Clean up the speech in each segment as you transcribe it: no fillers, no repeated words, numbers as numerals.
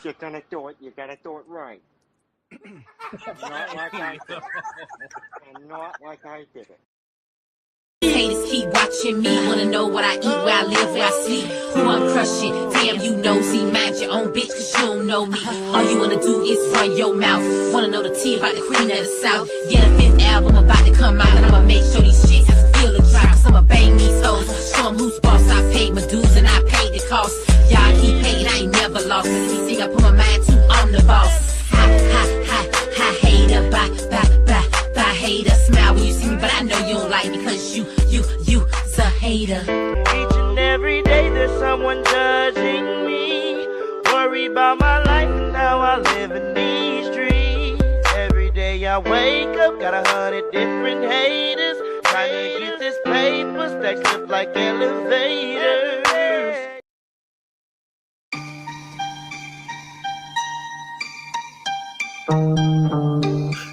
you're gonna do it, you gotta do it right. Not like I did it. And not like I did it. Haters keep watching me, wanna know what I eat, where I live, where I sleep, who I'm crushing. Damn, you nosy, mind your own bitch, cause you don't know me. All you wanna do is run your mouth. Wanna know the tea about the queen of the south. Yeah, the 5th album about to come out, and I'ma make sure these shits feel the drop. Cause I'ma bang these hoes, show them who's boss. I paid my dues and I paid the cost. Y'all keep hating, I ain't never lost. Anything I put my mind to, I'm the boss. Ha, ha, ha, ha, hater, bye, hater. Smile when you see me, but I know you don't like me, cause you's a hater. Each and every day there's someone judging me. Worry about my life and how I live in these streets. Every day I wake up, got 100 different haters. Trying to get this paper, stacks up like elevators.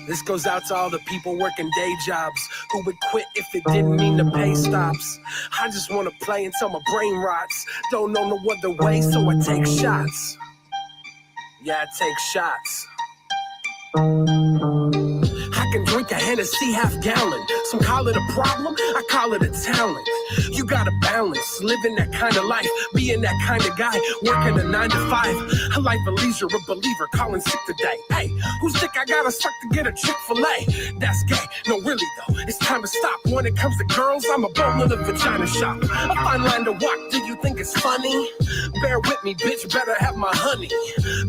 This goes out to all the people working day jobs who would quit if it didn't mean the pay stops. I just want to play until my brain rots. Don't know no other way, so I take shots. Yeah, I take shots. I can drink a Hennessy half-gallon. Some call it a problem, I call it a talent. You gotta balance, living that kind of life, being that kind of guy, working a 9 to 5. A life of leisure, a believer, calling sick today. Hey, who's sick? I gotta suck to get a Chick-fil-A. That's gay. No, really though, it's time to stop. When it comes to girls, I'm a bull in a vagina shop. A fine line to walk, do you think it's funny? Bear with me, bitch, better have my honey.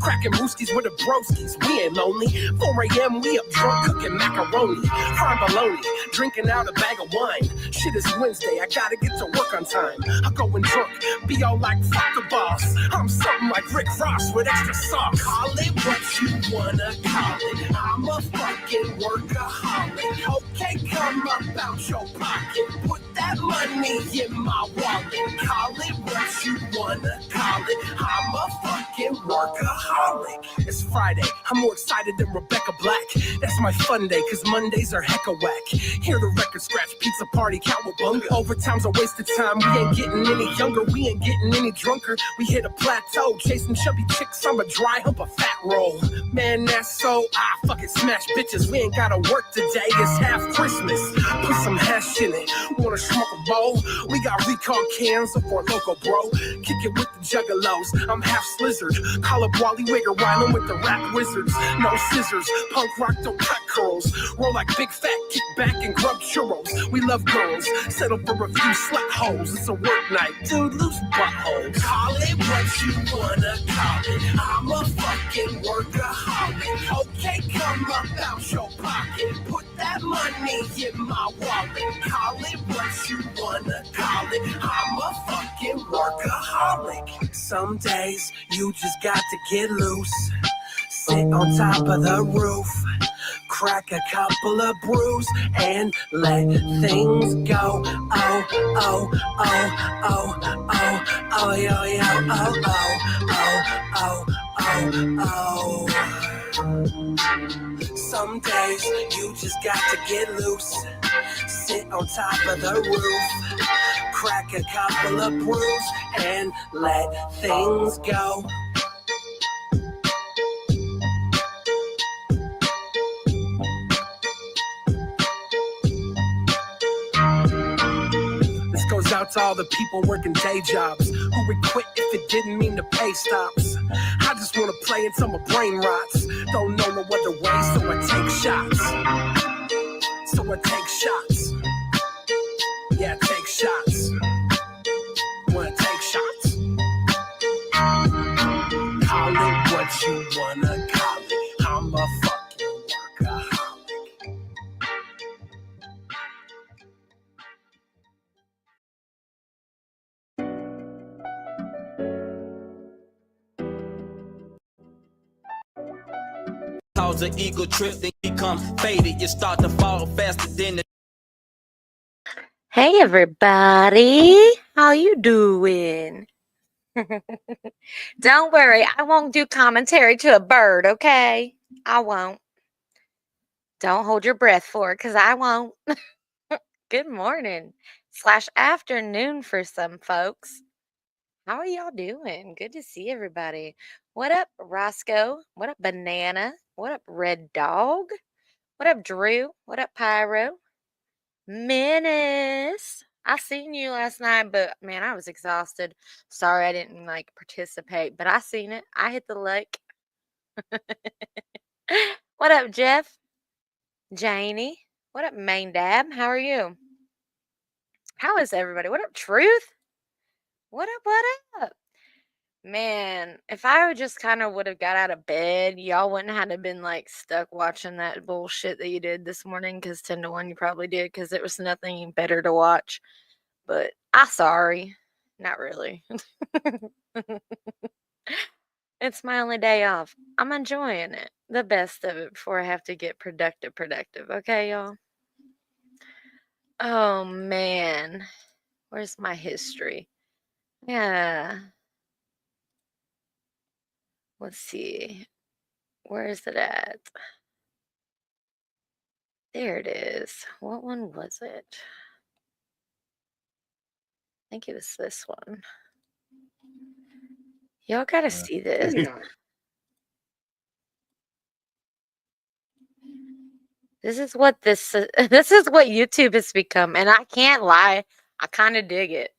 Cracking brewskis with the broskies, we ain't lonely. 4 a.m., we up drunk, cooking macaroni. Frying bologna, drinking out a bag of wine. Shit is Wednesday, I gotta get to work on time. I go and drunk, be all like, fuck the boss. I'm something like Rick Ross with extra sauce. Call it what you wanna call it. I'm a fucking workaholic. Okay, come up out your pocket. Put that money in my wallet. Call it what you wanna call it. I'm a fucking workaholic. It's Friday, I'm more excited than Rebecca Black. That's my fun day, cause Mondays are hecka whack. Hear the record scratch, pizza party, cowabunga. Overtime's a waste of time, we ain't getting any younger, we ain't getting any drunker. We hit a plateau, chasing chubby chicks, I'm a dry hump, a fat roll. Man, that's so, fucking smash bitches. We ain't gotta work today, it's half Christmas. Put some hash in it, wanna smoke a bowl? We got recall cans of our local bro. Kick it with the juggalos, I'm half slizzard. Call up Wally Wigger, whiling with the rap wizards. No scissors, punk rock don't cut curls. Roll like big fat, kick back and grub churros. We love girls, settle for a few slut holes. It's a work night, dude, loose buttholes. Call it what you wanna call it. I'm a fucking workaholic. Okay, come up out your pocket. Put that money in my wallet. Call it what you wanna call it. I'm a fucking workaholic. Some days you just got to get loose. Sit on top of the roof, crack a couple of brews, and let things go. Oh, oh, oh, oh, oh, oh, yo, yo, oh, oh, oh, oh, oh. Some days you just got to get loose. Sit on top of the roof, crack a couple of brews, and let things go. Goes out to all the people working day jobs who would quit if it didn't mean the pay stops. I just want to play until my brain rots. Don't know no other way, so I take shots. Yeah, I take shots. Wanna take shots? Call it what you wanna call it. I'm a fucking workaholic. Cause an ego trip, then become faded. You start to fall faster than the. Hey everybody, how you doing? Don't worry, I won't do commentary to a bird, okay? I won't. Don't hold your breath for it, because I won't. Good morning / afternoon for some folks. How are y'all doing? Good to see everybody. What up, Roscoe? What up, Banana? What up, Red Dog? What up, Drew? What up, Pyro? Menace. I seen you last night, but man, I was exhausted. Sorry I didn't participate, but I seen it. I hit the like. What up, Jeff? Janie? What up, Main Dab? How are you? How is everybody? What up, Truth? What up? What up? Man, if I just kind of would have got out of bed, y'all wouldn't have been stuck watching that bullshit that you did this morning. Because 10 to 1, you probably did, because there was nothing better to watch. But I'm sorry, not really. It's my only day off. I'm enjoying it, the best of it, before I have to get productive. Okay, y'all? Oh, man. Where's my history? Yeah. Let's see. Where is it at? There it is. What one was it? I think it was this one. Y'all gotta see this. This is what this is what YouTube has become, and I can't lie, I kind of dig it.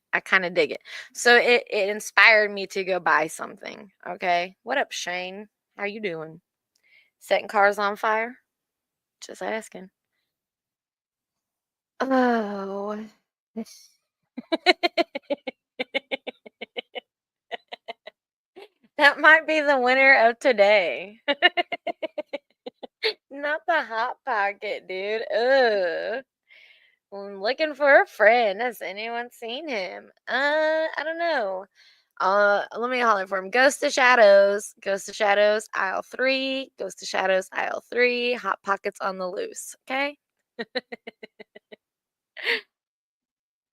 So it inspired me to go buy something. Okay, what up, Shane? How you doing? Setting cars on fire? Just asking. Oh. That might be the winner of today. Not the Hot Pocket, dude. Ugh. I'm looking for a friend. Has anyone seen him? I don't know. Let me holler for him. Ghost of Shadows, aisle 3. Ghost of Shadows, aisle 3. Hot Pockets on the loose. Okay.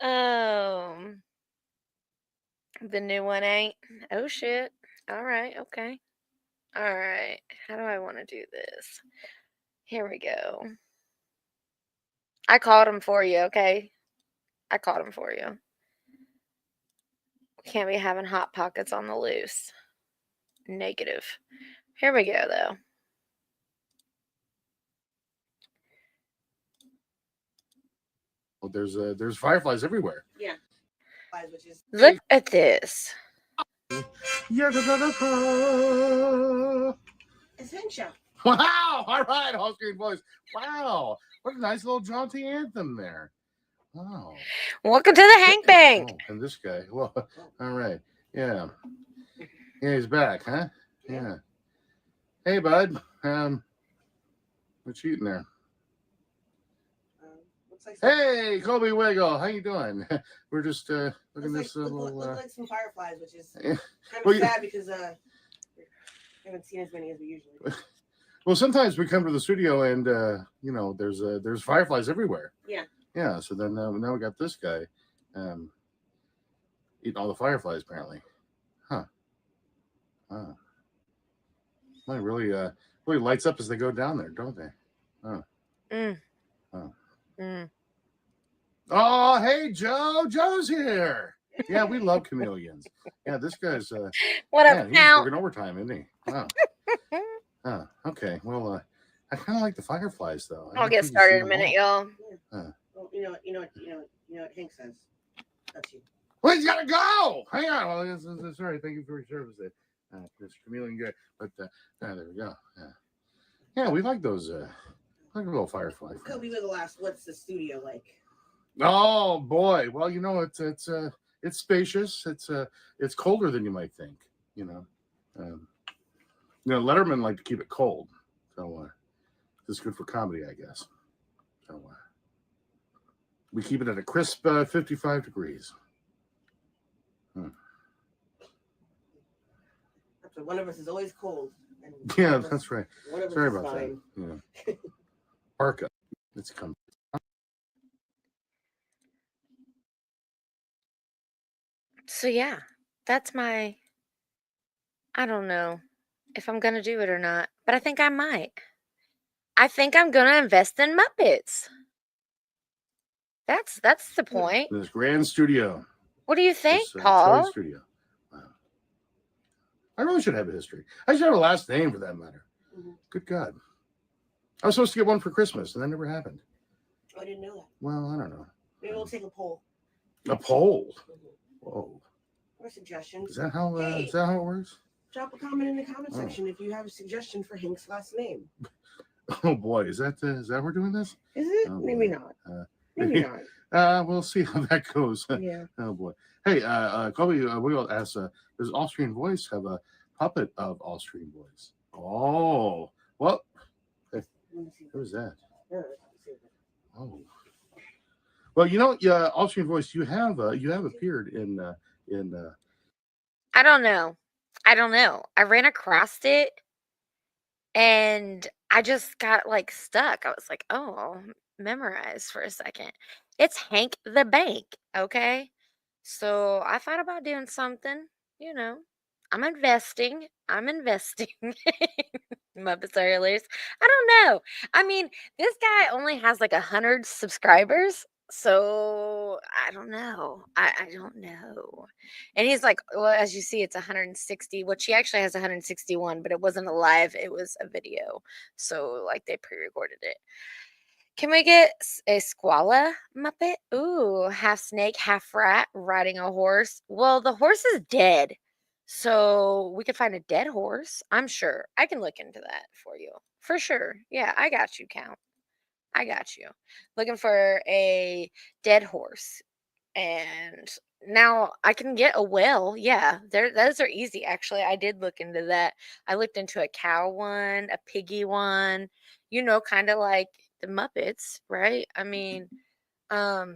The new one ain't. Oh shit. All right. Okay. All right. How do I want to do this? Here we go. I called him for you. Okay. I called him for you. We can't be having Hot Pockets on the loose. Negative. Here we go, though. Well, there's fireflies everywhere. Yeah. Look at this. Essential. Wow! All right, all screen voice. Wow, what a nice little jaunty anthem there. Wow. Welcome to the Hank Bank. Oh, and this guy. Well, all right. Yeah. Yeah, he's back, huh? Yeah. Hey, bud. What you eating there? Hey, Kobe Wiggle. How you doing? We're just looking at this little. Look like some fireflies, which is kind of sad because we haven't seen as many as we usually do. Well, sometimes we come to the studio and there's fireflies everywhere. Yeah. Yeah. So then now we got this guy eating all the fireflies apparently. Huh. Oh. Well, it really lights up as they go down there, don't they? Oh. Oh. Oh, hey, Joe. Joe's here. Yeah, we love chameleons. Yeah, this guy's what up, he's working overtime, isn't he? Wow. Oh, okay. Well, I kind of like the fireflies, though. I'll get started in a minute, y'all. Well, you know what Hank says. That's you. Well, he's gotta go. Hang on. Well, sorry. Thank you for your service, Mr. Chameleon guy. But there we go. Yeah, we like those. Like a little firefly. Kobe Wiggle asked, "What's the studio like?" Oh boy. Well, it's spacious. It's colder than you might think. Letterman like to keep it cold, so it's good for comedy, I guess. So we keep it at a crisp 55 degrees. So one of us is always cold. And yeah, that's right. Sorry about fine. that. Yeah. Parka. It's come. So yeah, that's my. I don't know if I'm gonna do it or not, but I think I might. I think I'm gonna invest in Muppets. That's the point. This grand studio. What do you think, Paul? Studio. I really should have a history. I should have a last name for that matter. Good God. I was supposed to get one for Christmas, and that never happened. I didn't know that. Well, I don't know. Maybe we'll take a poll. A poll? Whoa. Or suggestions. Is that how it works? Drop a comment in the comment section if you have a suggestion for Hank's last name. Oh boy, is that we're doing this? Is it? Oh, maybe not. Maybe not. We'll see how that goes. Yeah. Oh boy. Hey, Kobe, we will ask, does Austrian Voice have a puppet of Austrian Voice? Oh, well, who's that? Oh, well, Austrian Voice, you have appeared in. I don't know. I ran across it, and I just got like stuck. I was like, oh, I'll memorize for a second. It's Hank the Bank, okay? So I thought about doing something, I'm investing. Muppets are hilarious. I don't know. I mean, this guy only has like 100 subscribers. So I don't know. I don't know. And he's like, well, as you see, it's 160, which he actually has 161, but it wasn't a live, it was a video. So like they pre-recorded it. Can we get a Squala Muppet? Ooh, half snake, half rat, riding a horse. Well, the horse is dead. So we could find a dead horse. I'm sure. I can look into that for you. For sure. Yeah, I got you, Count. I got you. Looking for a dead horse. And now I can get a whale. Yeah, those are easy. Actually, I did look into that. I looked into a cow one, a piggy one, kind of like the Muppets, right? I mean, I'll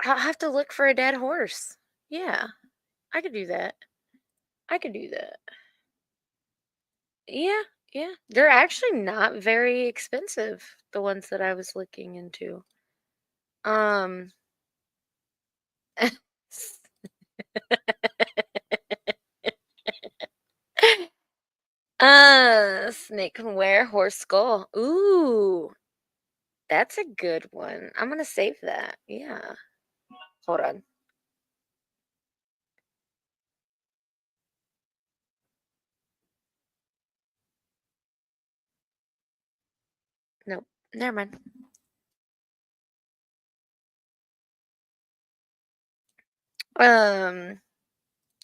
have to look for a dead horse. Yeah, I could do that. Yeah, yeah. They're actually not very expensive, the ones that I was looking into. Snake can wear horse skull. Ooh, that's a good one. I'm gonna save that. Yeah. Hold on. Nope. Never mind.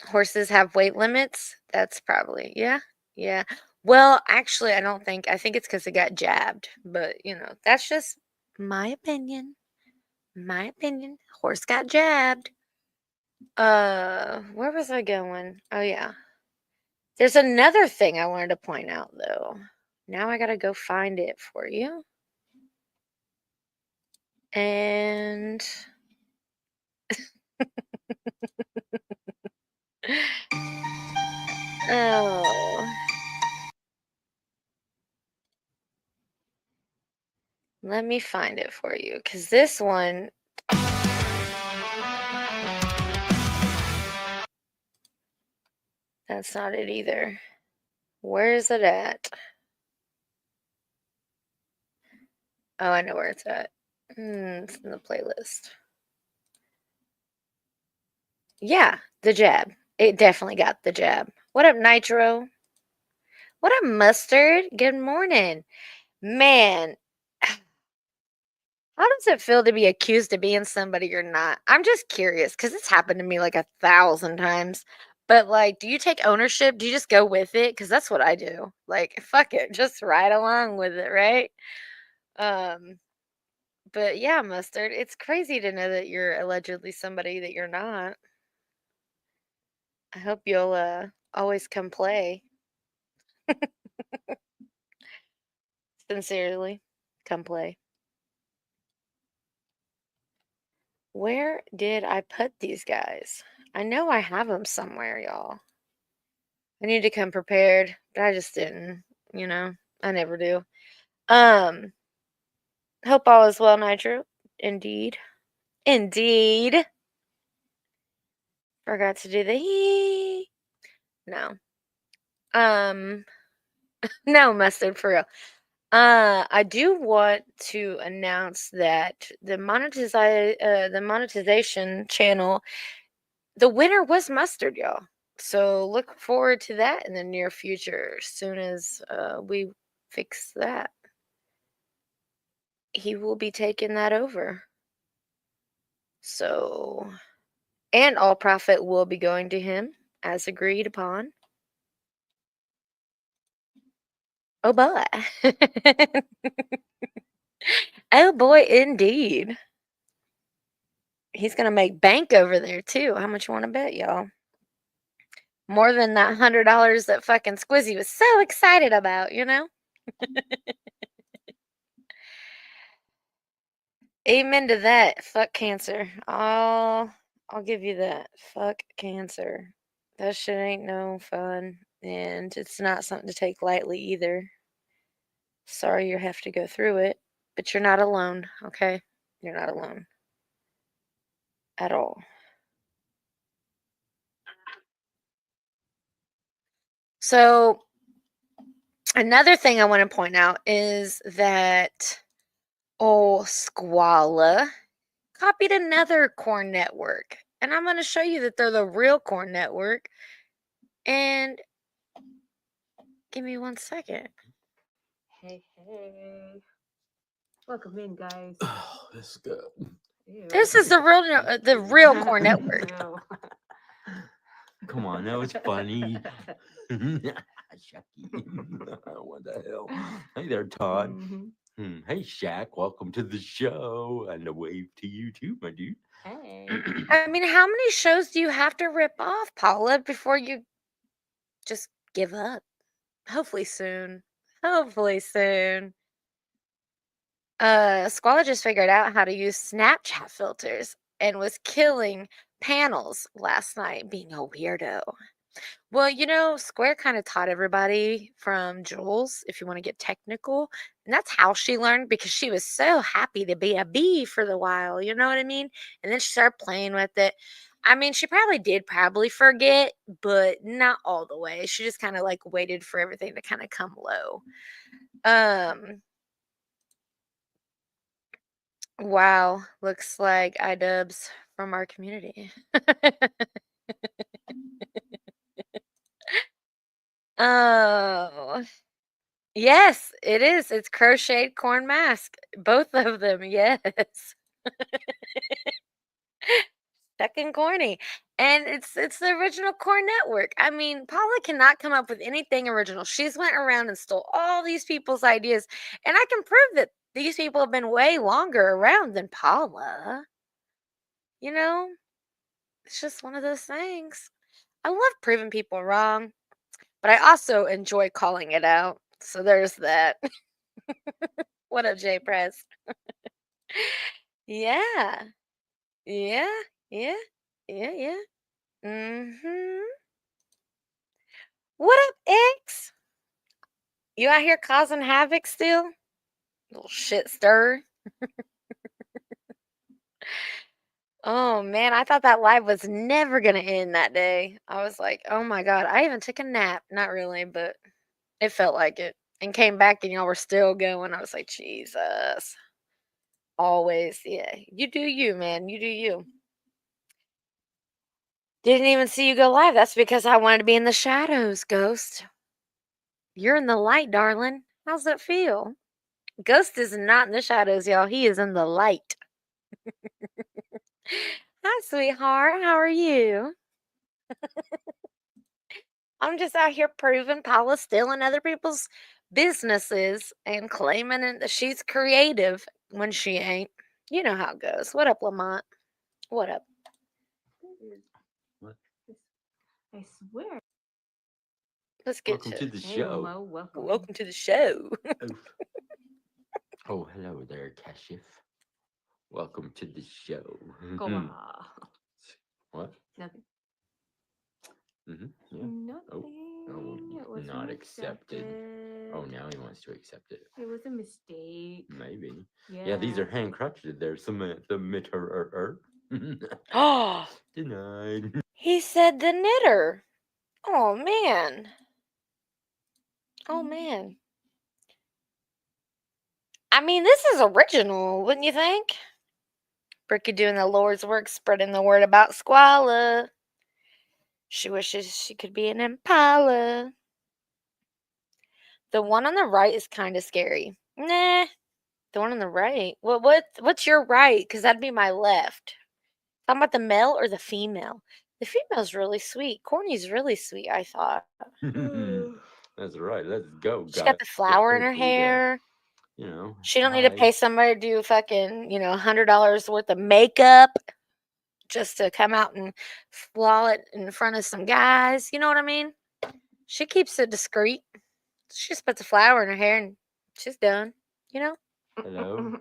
Horses have weight limits. That's probably, yeah. Well, actually, I think it's because it got jabbed, but that's just my opinion. Horse got jabbed. Where was I going? Oh, yeah. There's another thing I wanted to point out, though. Now I gotta go find it for you. And oh, let me find it for you, because this one, that's not it either. Where is it at? Oh, I know where it's at. It's in the playlist. Yeah, the jab. It definitely got the jab. What up, Nitro? What up, Mustard? Good morning. Man, how does it feel to be accused of being somebody you're not? I'm just curious because it's happened to me like 1,000 times. But like, do you take ownership? Do you just go with it? Because that's what I do. Like, fuck it, just ride along with it, right? But yeah, Mustard, it's crazy to know that you're allegedly somebody that you're not. I hope you'll always come play. Sincerely, come play. Where did I put these guys? I know I have them somewhere, y'all. I need to come prepared, but I just didn't, I never do. Hope all is well, Nitro. Indeed. Forgot to do the he. No. No, Mustard, for real. I do want to announce that the monetization channel, the winner was Mustard, y'all. So look forward to that in the near future. As soon as we fix that, he will be taking that over. So, and all profit will be going to him as agreed upon. Oh boy. Oh boy, indeed. He's going to make bank over there too. How much you want to bet, y'all? More than that $100 that fucking Squizzy was so excited about, you know? Amen to that. Fuck cancer. I'll give you that. Fuck cancer. That shit ain't no fun, and it's not something to take lightly either. Sorry you have to go through it, but you're not alone, okay? You're not alone. At all. So, another thing I want to point out is that Squala copied another corn network. And I'm going to show you that they're the real corn network. And give me 1 second. Hey. Welcome in, guys. Oh, this is good. Ew. This is the real corn network. No. Come on, that was funny. Shucky. What the hell? Hey there, Todd. Mhm. Hey, Shaq. Welcome to the show. And a wave to you too, my dude. Hey. I mean, how many shows do you have to rip off, Paula, before you just give up? Hopefully soon. Hopefully soon. Squala just figured out how to use Snapchat filters and was killing panels last night, being a weirdo. Well, you know, Square kind of taught everybody from Jules, if you want to get technical. And that's how she learned, because she was so happy to be a bee for the while. You know what I mean? And then she started playing with it. I mean, she did forget, but not all the way. She just kind of like waited for everything to kind of come low. Wow, looks like iDubbbz from our community. Oh, yes, it is. It's crocheted corn mask. Both of them, yes. Stuck and corny. And it's the original Corn Network. I mean, Paula cannot come up with anything original. She's went around and stole all these people's ideas, and I can prove that these people have been way longer around than Paula. You know, it's just one of those things. I love proving people wrong, but I also enjoy calling it out. So there's that. What up, J Press? Yeah. Yeah. Yeah. Yeah. Mm-hmm. What up, X? You out here causing havoc still? Little shit stir. Oh man, I thought that live was never gonna end that day. I was like, oh my god, I even took a nap. Not really, but it felt like it. And came back and y'all were still going. I was like, Jesus. Always, yeah. You do you, man. You do you. Didn't even see you go live. That's because I wanted to be in the shadows, Ghost. You're in the light, darling. How's that feel? Ghost is not in the shadows, y'all. He is in the light. Hi, sweetheart. How are you? I'm just out here proving Paula's stealing other people's businesses and claiming that she's creative when she ain't. You know how it goes. What up, Lamont? What up? What? I swear. Let's get Welcome to to the Hey, show. Mo, welcome. welcome to the show. Oh, hello there, Kashif. Welcome to the show. Go on. What? Nothing. Mm-hmm. Yeah. Nothing. Oh, It was not accepted. Oh, now he wants to accept it. It was a mistake. Maybe. Yeah. Yeah, these are hand crutched. There's some the Oh, denied. he said the knitter. Oh, man. Oh, man. I mean, this is original, wouldn't you think? Bricky doing the Lord's work, spreading the word about Squala. She wishes she could be an Impala. The one on the right is kind of scary. Nah, the one on the right. What's your right? Because that'd be my left. Talking about the male or the female? The female's really sweet. Corny's really sweet, I thought. That's right. Let's go, She guys. got the flower in her hair. You know, She don't need to pay somebody to do fucking, $100 worth of makeup just to come out and flaunt it in front of some guys. You know what I mean? She keeps it discreet. She just puts a flower in her hair and she's done. You know? Hello.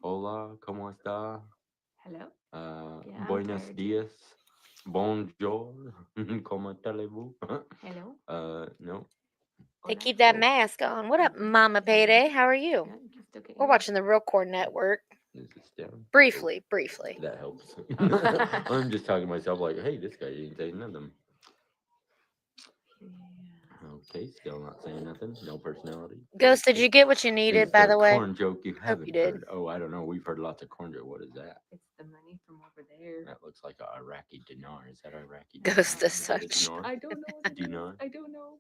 Hola, ¿cómo está? Hello. Yeah, I'm Buenos tired. dias. Bonjour. ¿Cómo allez-vous? Hello. No. They Hola. keep that mask on. What up, Mama Payday? How are you? Yeah, you still can We're hear. watching the Real Core Network. Is this down? Briefly. That helps. I'm just talking to myself like, hey, this guy ain't saying nothing. Okay, still not saying nothing. No personality. Ghost, did you get what you Is needed, by there the a way? corn joke you haven't you did. heard? Oh, I don't know. We've heard lots of corn joke. What is that? It's the money from over there. That looks like a Iraqi dinar. Is that Iraqi Ghost dinar? is Is that a such. dinar? I don't know. What it is. Dinar? I don't know.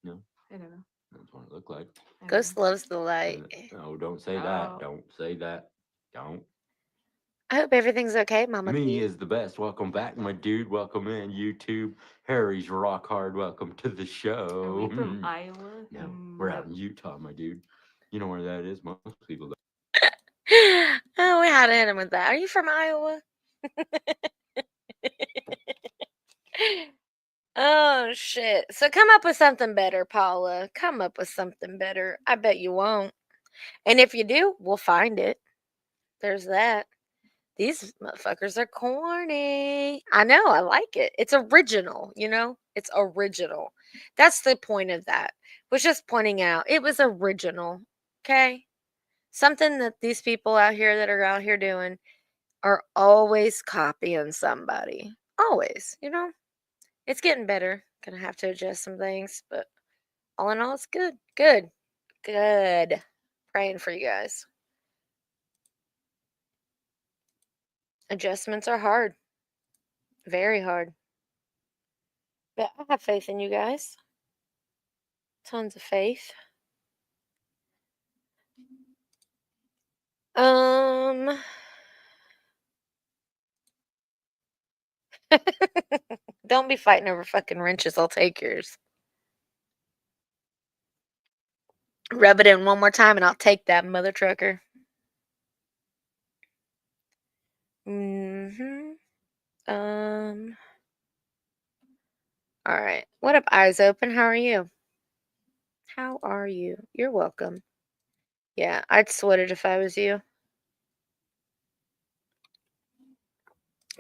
No, I don't know. that's what it looked like. I don't Ghost know. loves the light. No, don't say Oh. that. Don't say that. Don't. I hope everything's okay, Mama Me P. is the best. Welcome back, my dude. Welcome in, YouTube. Harry's rock hard. Welcome to the Are show. we from Iowa? No, we're out in Utah, my dude. You know where that is? Most people don't. Oh, we had to hit him with that. Are you from Iowa? Oh, shit. So come up with something better, Paula. Come up with something better. I bet you won't. And if you do, we'll find it. There's that. These motherfuckers are corny. I know, I like it. It's original, It's original. That's the point of that. Was just pointing out it was original. Okay? Something that these people out here that are out here doing are always copying somebody. Always, It's getting better. Gonna have to adjust some things, but all in all, it's good. Good. Good. Praying for you guys. Adjustments are hard. Very hard. But I have faith in you guys. Tons of faith. Don't be fighting over fucking wrenches. I'll take yours. Rub it in one more time and I'll take that mother trucker. All right. What up, eyes open? How are you? How are you? You're welcome. Yeah, I'd sweat it if I was you.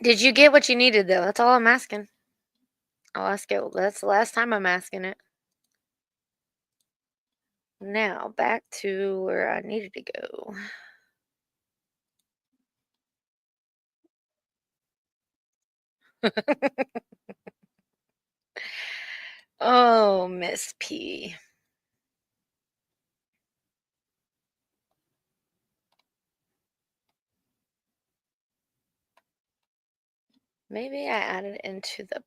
Did you get what you needed, though? That's all I'm asking. I'll ask it. That's the last time I'm asking it. Now, back to where I needed to go. Oh, Miss P. Maybe I added into the...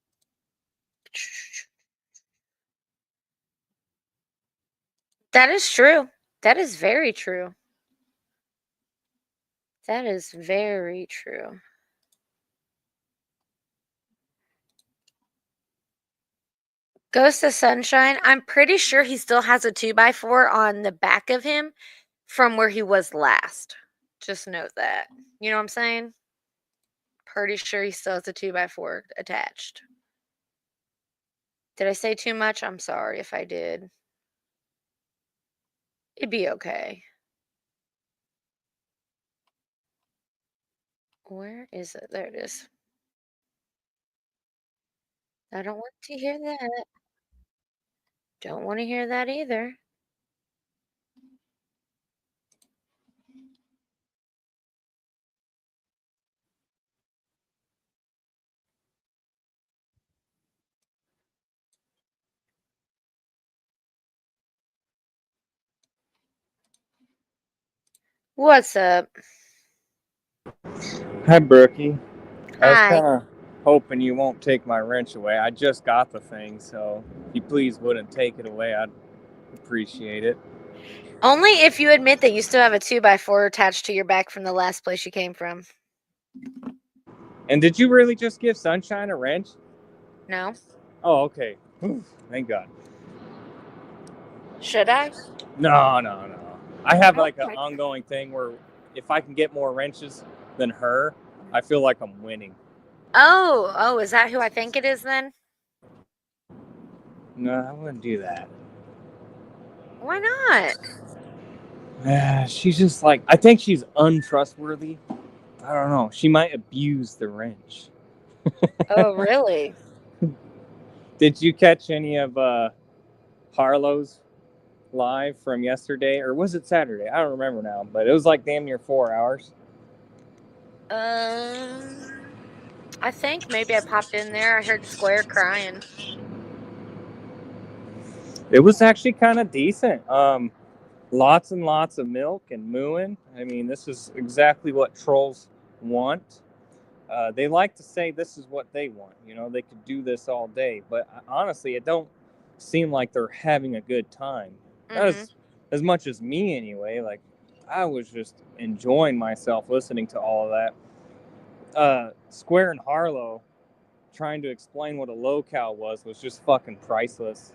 That is true. That is very true. That is very true. Ghost of Sunshine, I'm pretty sure he still has a 2x4 on the back of him from where he was last. Just note that. You know what I'm saying? Pretty sure he still has a 2x4 attached. Did I say too much? I'm sorry if I did. It'd be okay. Where is it? There it is. I don't want to hear that. Don't want to hear that either. What's up? Hi, Brookie. I was Hi. kind of hoping you won't take my wrench away. I just got the thing, so if you please wouldn't take it away, I'd appreciate it. Only if you admit that you still have a 2x4 attached to your back from the last place you came from. And did you really just give Sunshine a wrench? No. Oh, okay. Thank God. Should I? No. I have like an Okay. ongoing thing where if I can get more wrenches than her, I feel like I'm winning. Oh, is that who I think it is then? No, I wouldn't do that. Why not? She's just like, I think she's untrustworthy. I don't know. She might abuse the wrench. Oh, really? Did you catch any of Harlow's live from yesterday? Or was it Saturday? I don't remember now. But it was like damn near 4 hours. I think maybe I popped in there. I heard Square crying. It was actually kind of decent. Lots and lots of milk and mooing. I mean, this is exactly what trolls want. They like to say this is what they want. You know, they could do this all day. But honestly, it don't seem like they're having a good time. Not as much as me, anyway. Like, I was just enjoying myself listening to all of that. Square and Harlow trying to explain what a Lowcow was just fucking priceless.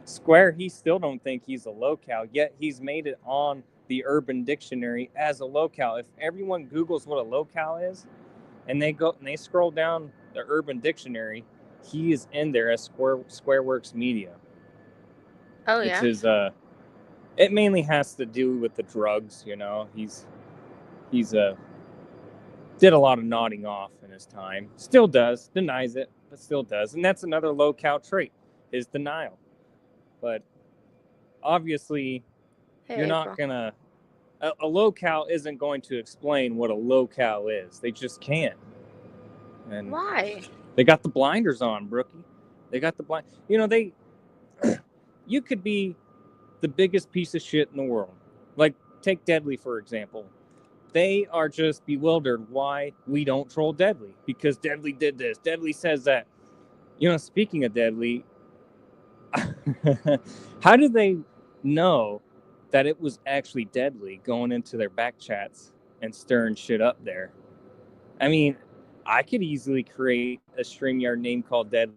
Square, he still don't think he's a Lowcow, yet he's made it on the Urban Dictionary as a Lowcow. If everyone Googles what a Lowcow is, and they go and they scroll down the Urban Dictionary, he is in there as Squareworks Media. Oh yeah. Which is it mainly has to do with the drugs, you know. He's did a lot of nodding off in his time. Still does, denies it, but still does. And that's another Lowcow trait, his denial. But obviously, you're not gonna. A Lowcow isn't going to explain what a Lowcow is. They just can't. And why? They got the blinders on, Brookie. They got the blind. You know, you could be the biggest piece of shit in the world. Like, take Deadly, for example. They are just bewildered why we don't troll Deadly. Because Deadly did this. Deadly says that. You know, speaking of Deadly, how do they know that it was actually Deadly going into their back chats and stirring shit up there? I mean, I could easily create a StreamYard name called Deadly,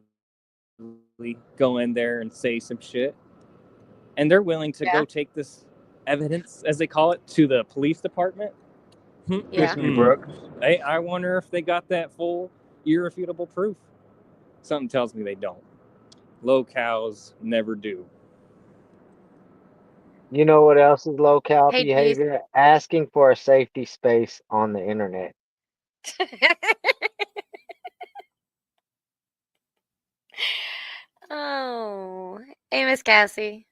go in there and say some shit. And they're willing to go take this evidence, as they call it, to the police department. Yeah. Hey, I wonder if they got that full, irrefutable proof. Something tells me they don't. Lowcows never do. You know what else is low-cow Hey, Keith. behavior? Asking for a safety space on the internet. Oh, hey, Miss Cassie.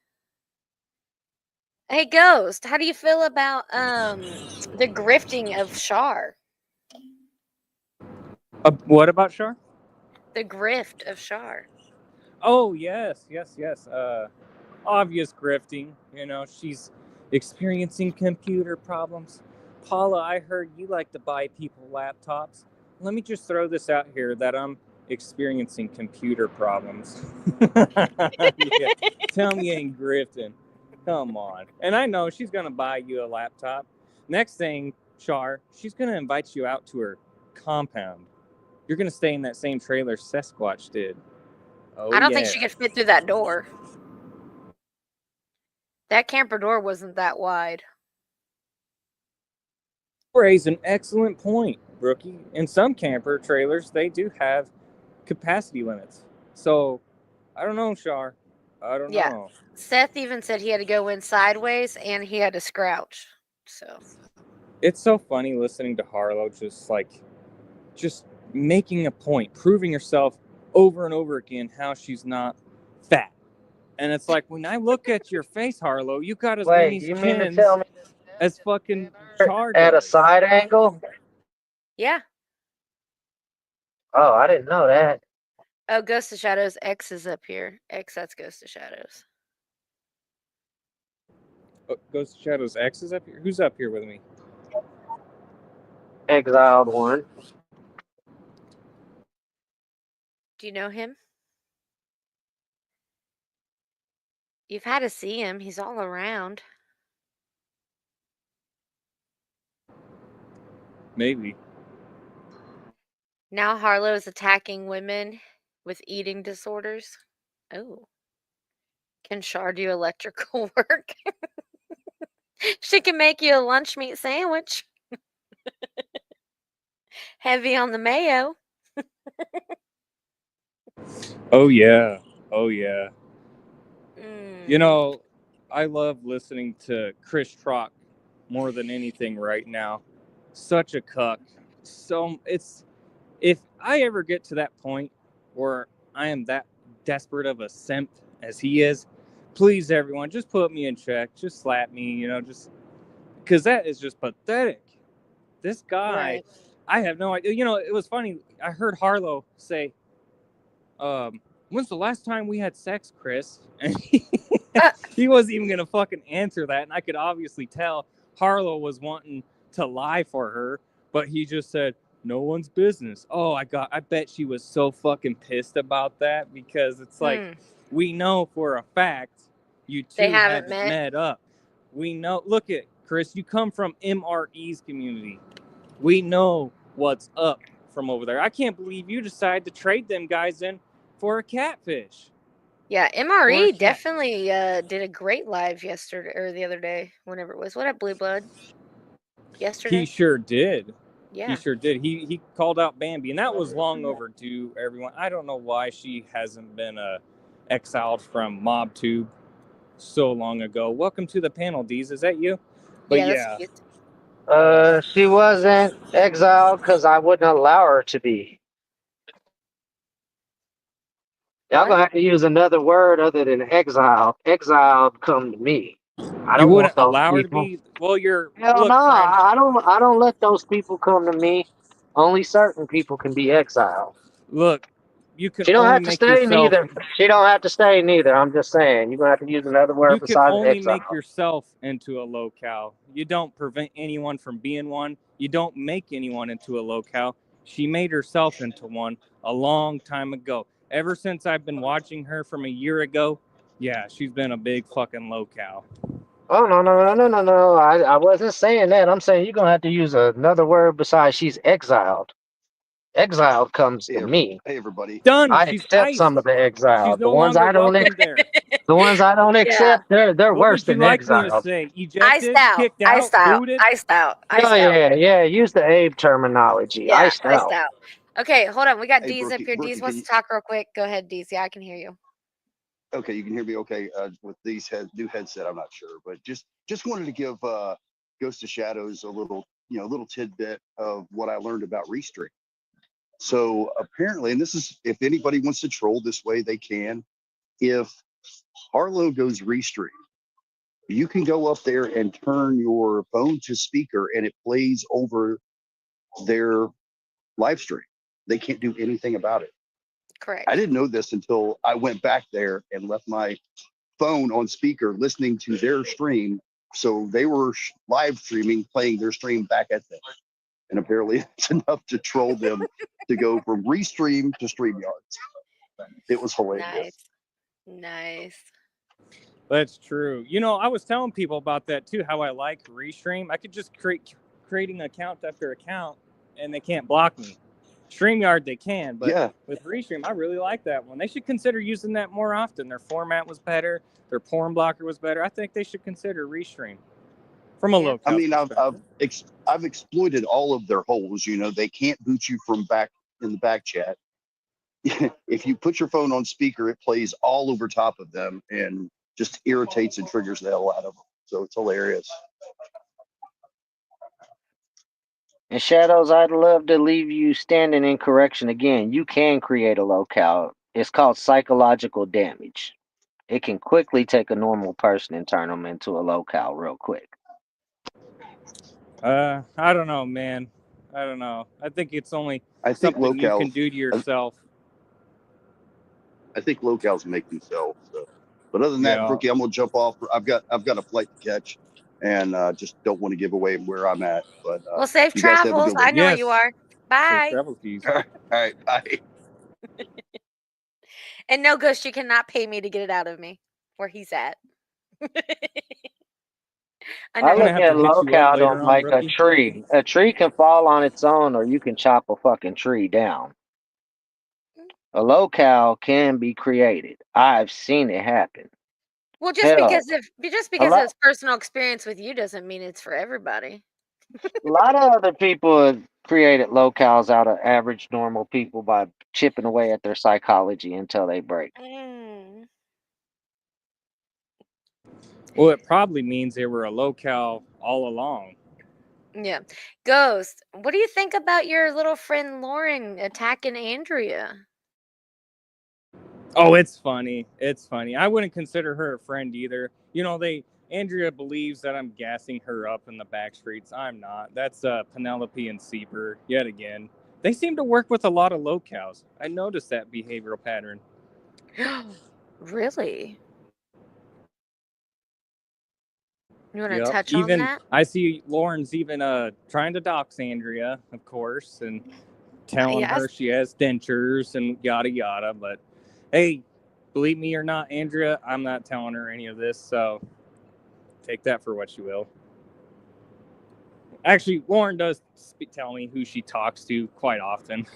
Hey, Ghost. How do you feel about the grifting of Shar? What about Shar? The grift of Shar. Oh, yes. Obvious grifting. You know, she's experiencing computer problems. Paula, I heard you like to buy people laptops. Let me just throw this out here that I'm experiencing computer problems. Yeah. Tell me you ain't grifting. Come on. And I know she's going to buy you a laptop. Next thing, Char, she's going to invite you out to her compound. You're going to stay in that same trailer Sasquatch did. Oh, I don't think she could fit through that door. That camper door wasn't that wide. Raise an excellent point, Brookie. In some camper trailers, they do have capacity limits. So, I don't know, Char. I don't know. Seth even said he had to go in sideways and he had to scrouch. So it's so funny listening to Harlow just making a point, proving herself over and over again how she's not fat. And it's like, when I look at your face, Harlow, you got as many you mean to chins tell me as fucking Char at a does. side angle? yeah. Oh, I didn't know that. Oh, Ghost of Shadows X is up here. X, that's Ghost of Shadows. Ghost of Shadows X is up here? Who's up here with me? Exiled one. Do you know him? You've had to see him. He's all around. Maybe. Now Harlow is attacking women with eating disorders. Oh. Can Char do electrical work? She can make you a lunch meat sandwich. Heavy on the mayo. Oh yeah. Oh yeah. Mm. You know, I love listening to Chris Trock more than anything right now. Such a cuck. So it's if I ever get to that point where I am that desperate of a simp as he is, please everyone, just put me in check. Just slap me, you know, just because that is just pathetic. This guy, Right. I have no idea. You know, it was funny. I heard Harlow say, when's the last time we had sex, Chris? And he wasn't even gonna fucking answer that, and I could obviously tell Harlow was wanting to lie for her, but he just said no one's business. Oh, I bet she was so fucking pissed about that, because it's like we know for a fact you They two haven't haven't met up. We know. Look at Chris, you come from MRE's community. We know what's up from over there. I can't believe you decided to trade them guys in for a catfish. Yeah, MRE definitely did a great live yesterday or the other day, whenever it was. What up, Blue Blood? Yesterday. He sure did. Yeah. He sure did. He called out Bambi, and that was long overdue, everyone. I don't know why she hasn't been exiled from MobTube so long ago. Welcome to the panel, Deez. Is that you? But yeah. She wasn't exiled because I wouldn't allow her to be. Y'all gonna have to use another word other than exile. Exiled come to me. I you don't wouldn't want those allow her to people. be? Well, Hell look, no, friend. I don't let those people come to me. Only certain people can be exiled. Look, you can She don't only have to make stay yourself. neither. She don't have to stay neither. I'm just saying, you're gonna have to use another word You can besides only exile. make yourself into a lowcow. You don't prevent anyone from being one. You don't make anyone into a lowcow. She made herself into one a long time ago. Ever since I've been watching her from a year ago, yeah, she's been a big fucking lowcow. Oh no! I wasn't saying that. I'm saying you're gonna have to use another word besides she's exiled. Exiled comes to me. Hey everybody. Done. I She's accept iced. some of the exile. She's The no ones longer I don't welcome there. the ones I don't accept, they're What worse would you than like me to exiled. say? Iced Ejected, out. kicked Iced out, out. booted? Iced out. Iced Oh out. yeah. Use the Abe terminology. Yeah, Iced iced out. out. Okay, hold on. We got Hey, Deez up Brookie, here. Brookie, Deez wants to talk real quick. Go ahead, Deez. Yeah, I can hear you. Okay, you can hear me okay with these new headset. I'm not sure, but just wanted to give Ghost of Shadows a little tidbit of what I learned about Restream. So apparently, and this is, if anybody wants to troll this way, they can. If Harlow goes Restream, you can go up there and turn your phone to speaker, and it plays over their live stream. They can't do anything about it. Correct. I didn't know this until I went back there and left my phone on speaker listening to their stream. So they were live streaming, playing their stream back at them. And apparently it's enough to troll them to go from Restream to StreamYards. It was hilarious. Nice. That's true. You know, I was telling people about that too, how I like Restream. I could just creating account after account and they can't block me. StreamYard they can, but with Restream, I really like that one. They should consider using that more often. Their format was better. Their porn blocker was better. I think they should consider Restream from a local. I mean, I've exploited all of their holes. You know, they can't boot you from back in the back chat. If you put your phone on speaker, it plays all over top of them and just irritates and triggers the hell out of them. So it's hilarious. And Shadows, I'd love to leave you standing in correction again. You can create a locale. It's called psychological damage. It can quickly take a normal person and turn them into a locale real quick. I don't know, man. I don't know. I think it's only something you can do to yourself. I think locales make themselves. So. But other than that, Brookie, I'm gonna jump off. I've got a flight to catch, and just don't want to give away where I'm at. But well, safe you guys have a travels. good one. I know you are. Bye. Safe travels, Deez. All right, bye. And no, Ghost, you cannot pay me to get it out of me where he's at. I know I I'm gonna look have at to hit you up later locale on, like a Brookie. tree. A tree can fall on its own, or you can chop a fucking tree down. A locale can be created. I've seen it happen. Well, just Hell, because it's personal experience with you doesn't mean it's for everybody. a lot of other people have created locales out of average, normal people by chipping away at their psychology until they break. Mm. Well, it probably means they were a locale all along. Yeah. Ghost, what do you think about your little friend Lauren attacking Andrea? Oh, it's funny. It's funny. I wouldn't consider her a friend either. You know, Andrea believes that I'm gassing her up in the back streets. I'm not. That's Penelope and Sieber yet again. They seem to work with a lot of locales. I noticed that behavioral pattern. Really? You want to Yep. touch on Even that? I see Lauren's even trying to dox Andrea, of course, and telling Yes. her she has dentures and yada yada. But hey, believe me or not, Andrea, I'm not telling her any of this, so take that for what you will. Actually, Lauren does tell me who she talks to quite often.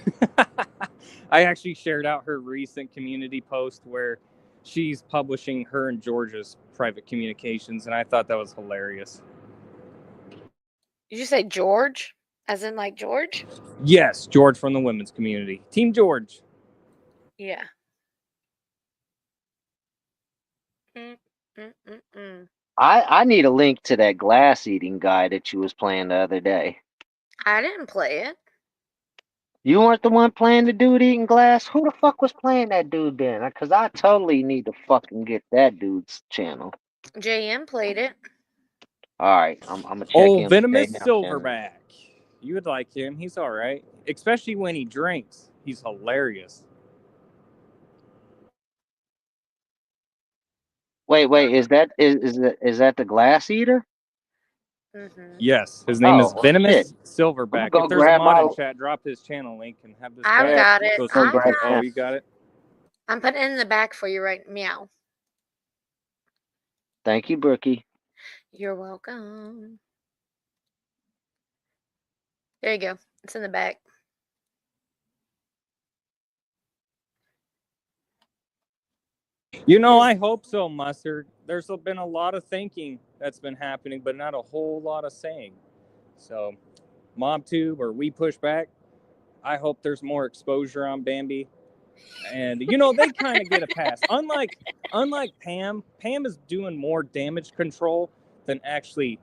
I actually shared out her recent community post where she's publishing her and George's private communications, and I thought that was hilarious. Did you say George? As in like George? Yes, George from the women's community. Team George. Yeah. Mm-mm-mm-mm. I need a link to that glass eating guy that you was playing the other day. I didn't play it. You weren't the one playing the dude eating glass? Who the fuck was playing that dude then? Because I totally need to fucking get that dude's channel. JM played it. Alright, I'm gonna check Oh, in with Venomous JM channel. Silverback. You would like him. He's all right. Especially when he drinks. He's hilarious. Wait, is that the glass eater? Mm-hmm. Yes, his name is Oh shit! Venomous I'm gonna Silverback. go If there's a grab mod in my. chat, drop his channel link and have this I've guy got it. go Go super grab chat. him. Oh, you got it? I'm putting it in the back for you right meow. Thank you, Brookie. You're welcome. There you go. It's in the back. You know, I hope so, Mustard. There's been a lot of thinking that's been happening, but not a whole lot of saying. So, MobTube or We Push Back, I hope there's more exposure on Bambi. And you know, they kind of get a pass. Unlike Pam is doing more damage control than actually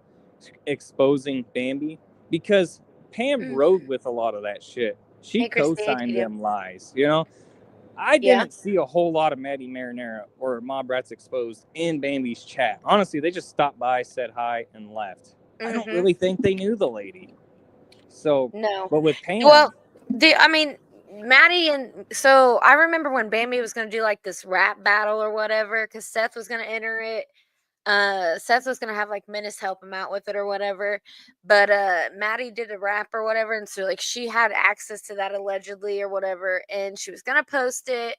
exposing Bambi because Pam rode with a lot of that shit. She Hey, Christine, co-signed you. them lies, you know. I Yeah. didn't see a whole lot of Maddie Marinara or Mob Rats Exposed in Bambi's chat. Honestly, they just stopped by, said hi, and left. I don't Mm-hmm. really think they knew the lady. So, No. but with Pam, Well, I mean, Maddie and so I remember when Bambi was going to do like this rap battle or whatever, because Seth was going to enter it. Seth was gonna have like Menace help him out with it or whatever, but Maddie did a rap or whatever, and so like she had access to that allegedly or whatever, and she was gonna post it,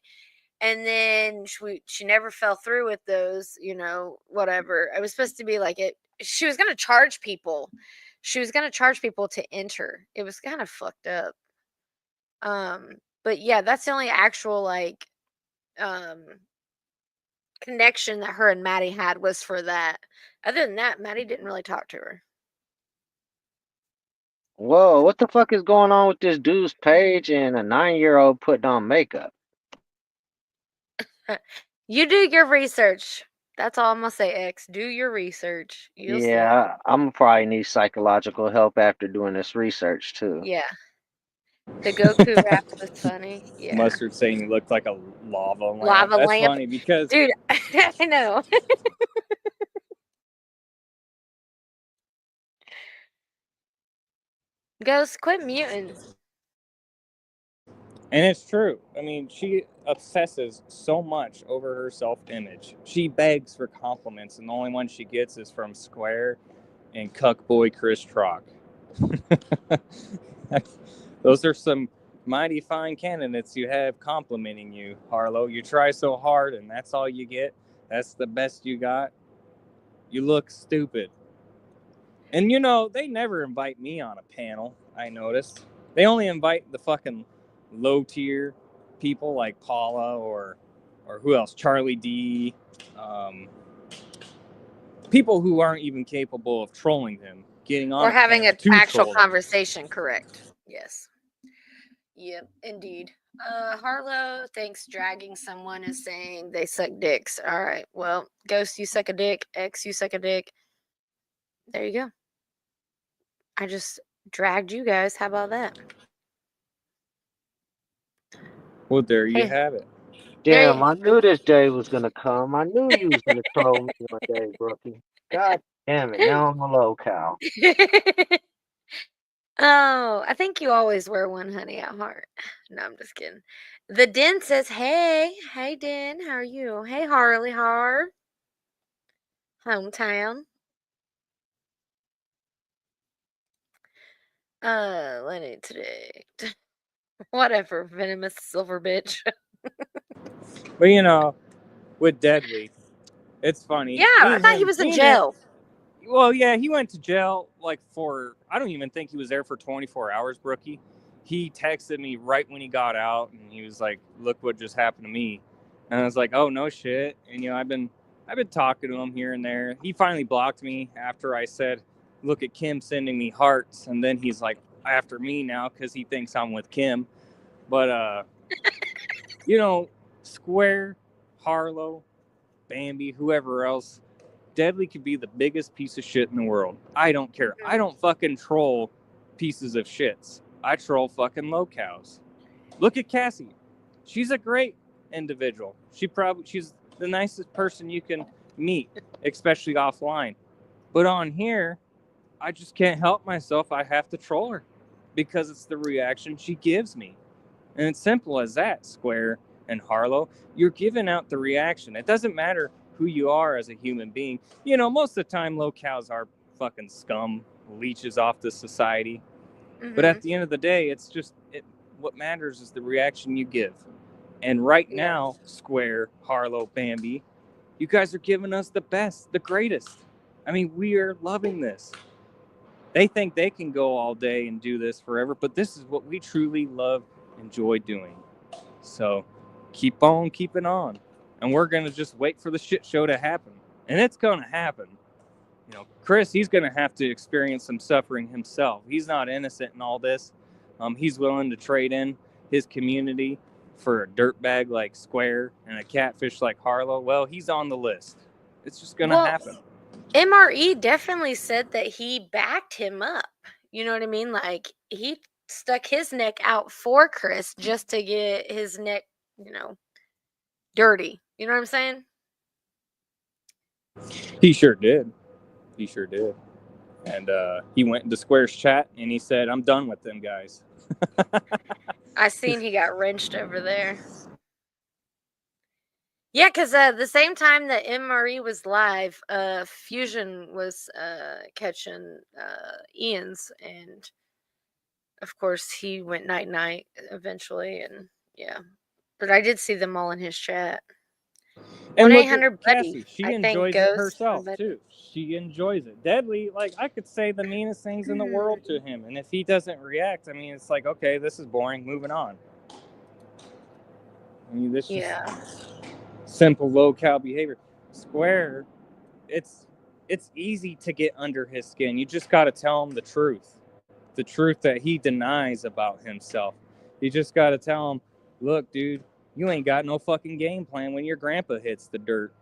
and then she never fell through with those, you know, whatever. It was supposed to be like it. She was gonna charge people. She was gonna charge people to enter. It was kind of fucked up. But yeah, that's the only actual like connection that her and Maddie had was for that. Other than that, Maddie didn't really talk to her. Whoa, what the fuck is going on with this dude's page and a 9-year-old putting on makeup? You do your research. That's all I'm gonna say, X. Do your research. You'll see. Yeah, I'm probably need psychological help after doing this research too. Yeah. The Goku rap was funny. Yeah. Mustard saying he looked like a lava lamp. Lava That's lamp. funny because Dude, I know. Ghost, quit muting. and it's true. I mean, she obsesses so much over her self-image. She begs for compliments, and the only one she gets is from Square and Cuck Boy Chris Trock. Those are some mighty fine candidates you have complimenting you, Harlow. You try so hard, and that's all you get. That's the best you got. You look stupid. And you know, they never invite me on a panel, I noticed. They only invite the fucking low tier people like Paula or who else? Charlie D. Um, people who aren't even capable of trolling him, getting on Or a having panel an to actual troll them. conversation, correct. Yes. Yep, indeed. Harlow thinks dragging someone is saying they suck dicks. All right. Well, Ghost, you suck a dick. X, you suck a dick. There you go. I just dragged you guys. How about that? Well, there you Hey, have it. there Damn, you. I knew this day was gonna come. I knew you was gonna troll me one day, Brookie. God damn it! Now I'm a Lowcow. Oh, I think you always wear one, honey, at heart. No, I'm just kidding. The Den says, hey. Hey, Den. How are you? Hey, Harley Har. Hometown. Lenny today. Whatever, venomous silver bitch. But you know, with Deadly, it's Yeah, funny. I thought he was in Me and him, jail. well, yeah, he went to jail like for, I don't even think he was there for 24 hours, Brookie. He texted me right when he got out and he was like, look what just happened to me. And I was like, oh, no shit. And, you know, I've been talking to him here and there. He finally blocked me after I said, look at Kim sending me hearts. And then he's like after me now because he thinks I'm with Kim. But, you know, Square, Harlow, Bambi, whoever else, Deadly could be the biggest piece of shit in the world. I don't care. I don't fucking troll pieces of shits. I troll fucking Lowcows. Look at Cassie. She's a great individual. She's the nicest person you can meet, especially offline. But on here, I just can't help myself. I have to troll her because it's the reaction she gives me. And it's simple as that, Square and Harlow. You're giving out the reaction. It doesn't matter who you are as a human being. You know, most of the time, Lowcows are fucking scum, leeches off the society. But at the end of the day, it's just, what matters is the reaction you give. And right now, Square, Harlow, Bambi, you guys are giving us the best, the greatest. I mean, we are loving this. They think they can go all day and do this forever, but this is what we truly love, enjoy doing. So keep on keeping on. And we're going to just wait for the shit show to happen. And it's going to happen. You know, Chris, he's going to have to experience some suffering himself. He's not innocent in all this. He's willing to trade in his community for a dirtbag like Square and a catfish like Harlow. Well, he's on the list. It's just going to happen. MRE definitely said that he backed him up. You know what I mean? Like, he stuck his neck out for Chris just to get his neck, you know, dirty. You know what I'm saying? He sure did. He sure did. And he went into Square's chat and he said, I'm done with them guys. I seen he got wrenched over there. Yeah, because the same time that MRE was live, Fusion was catching Ian's, and of course he went night-night eventually, and yeah. But I did see them all in his chat. And look at 1-800-BUDDY. Cassie. She I think enjoys it Ghost herself, Buddy. too. She enjoys it. Deadly, like, I could say the meanest things in the world to him. And if he doesn't react, I mean, it's like, okay, this is boring. Moving on. I mean, this is simple low-cow behavior. Square, it's easy to get under his skin. You just got to tell him the truth that he denies about himself. You just got to tell him, look, dude, you ain't got no fucking game plan when your grandpa hits the dirt.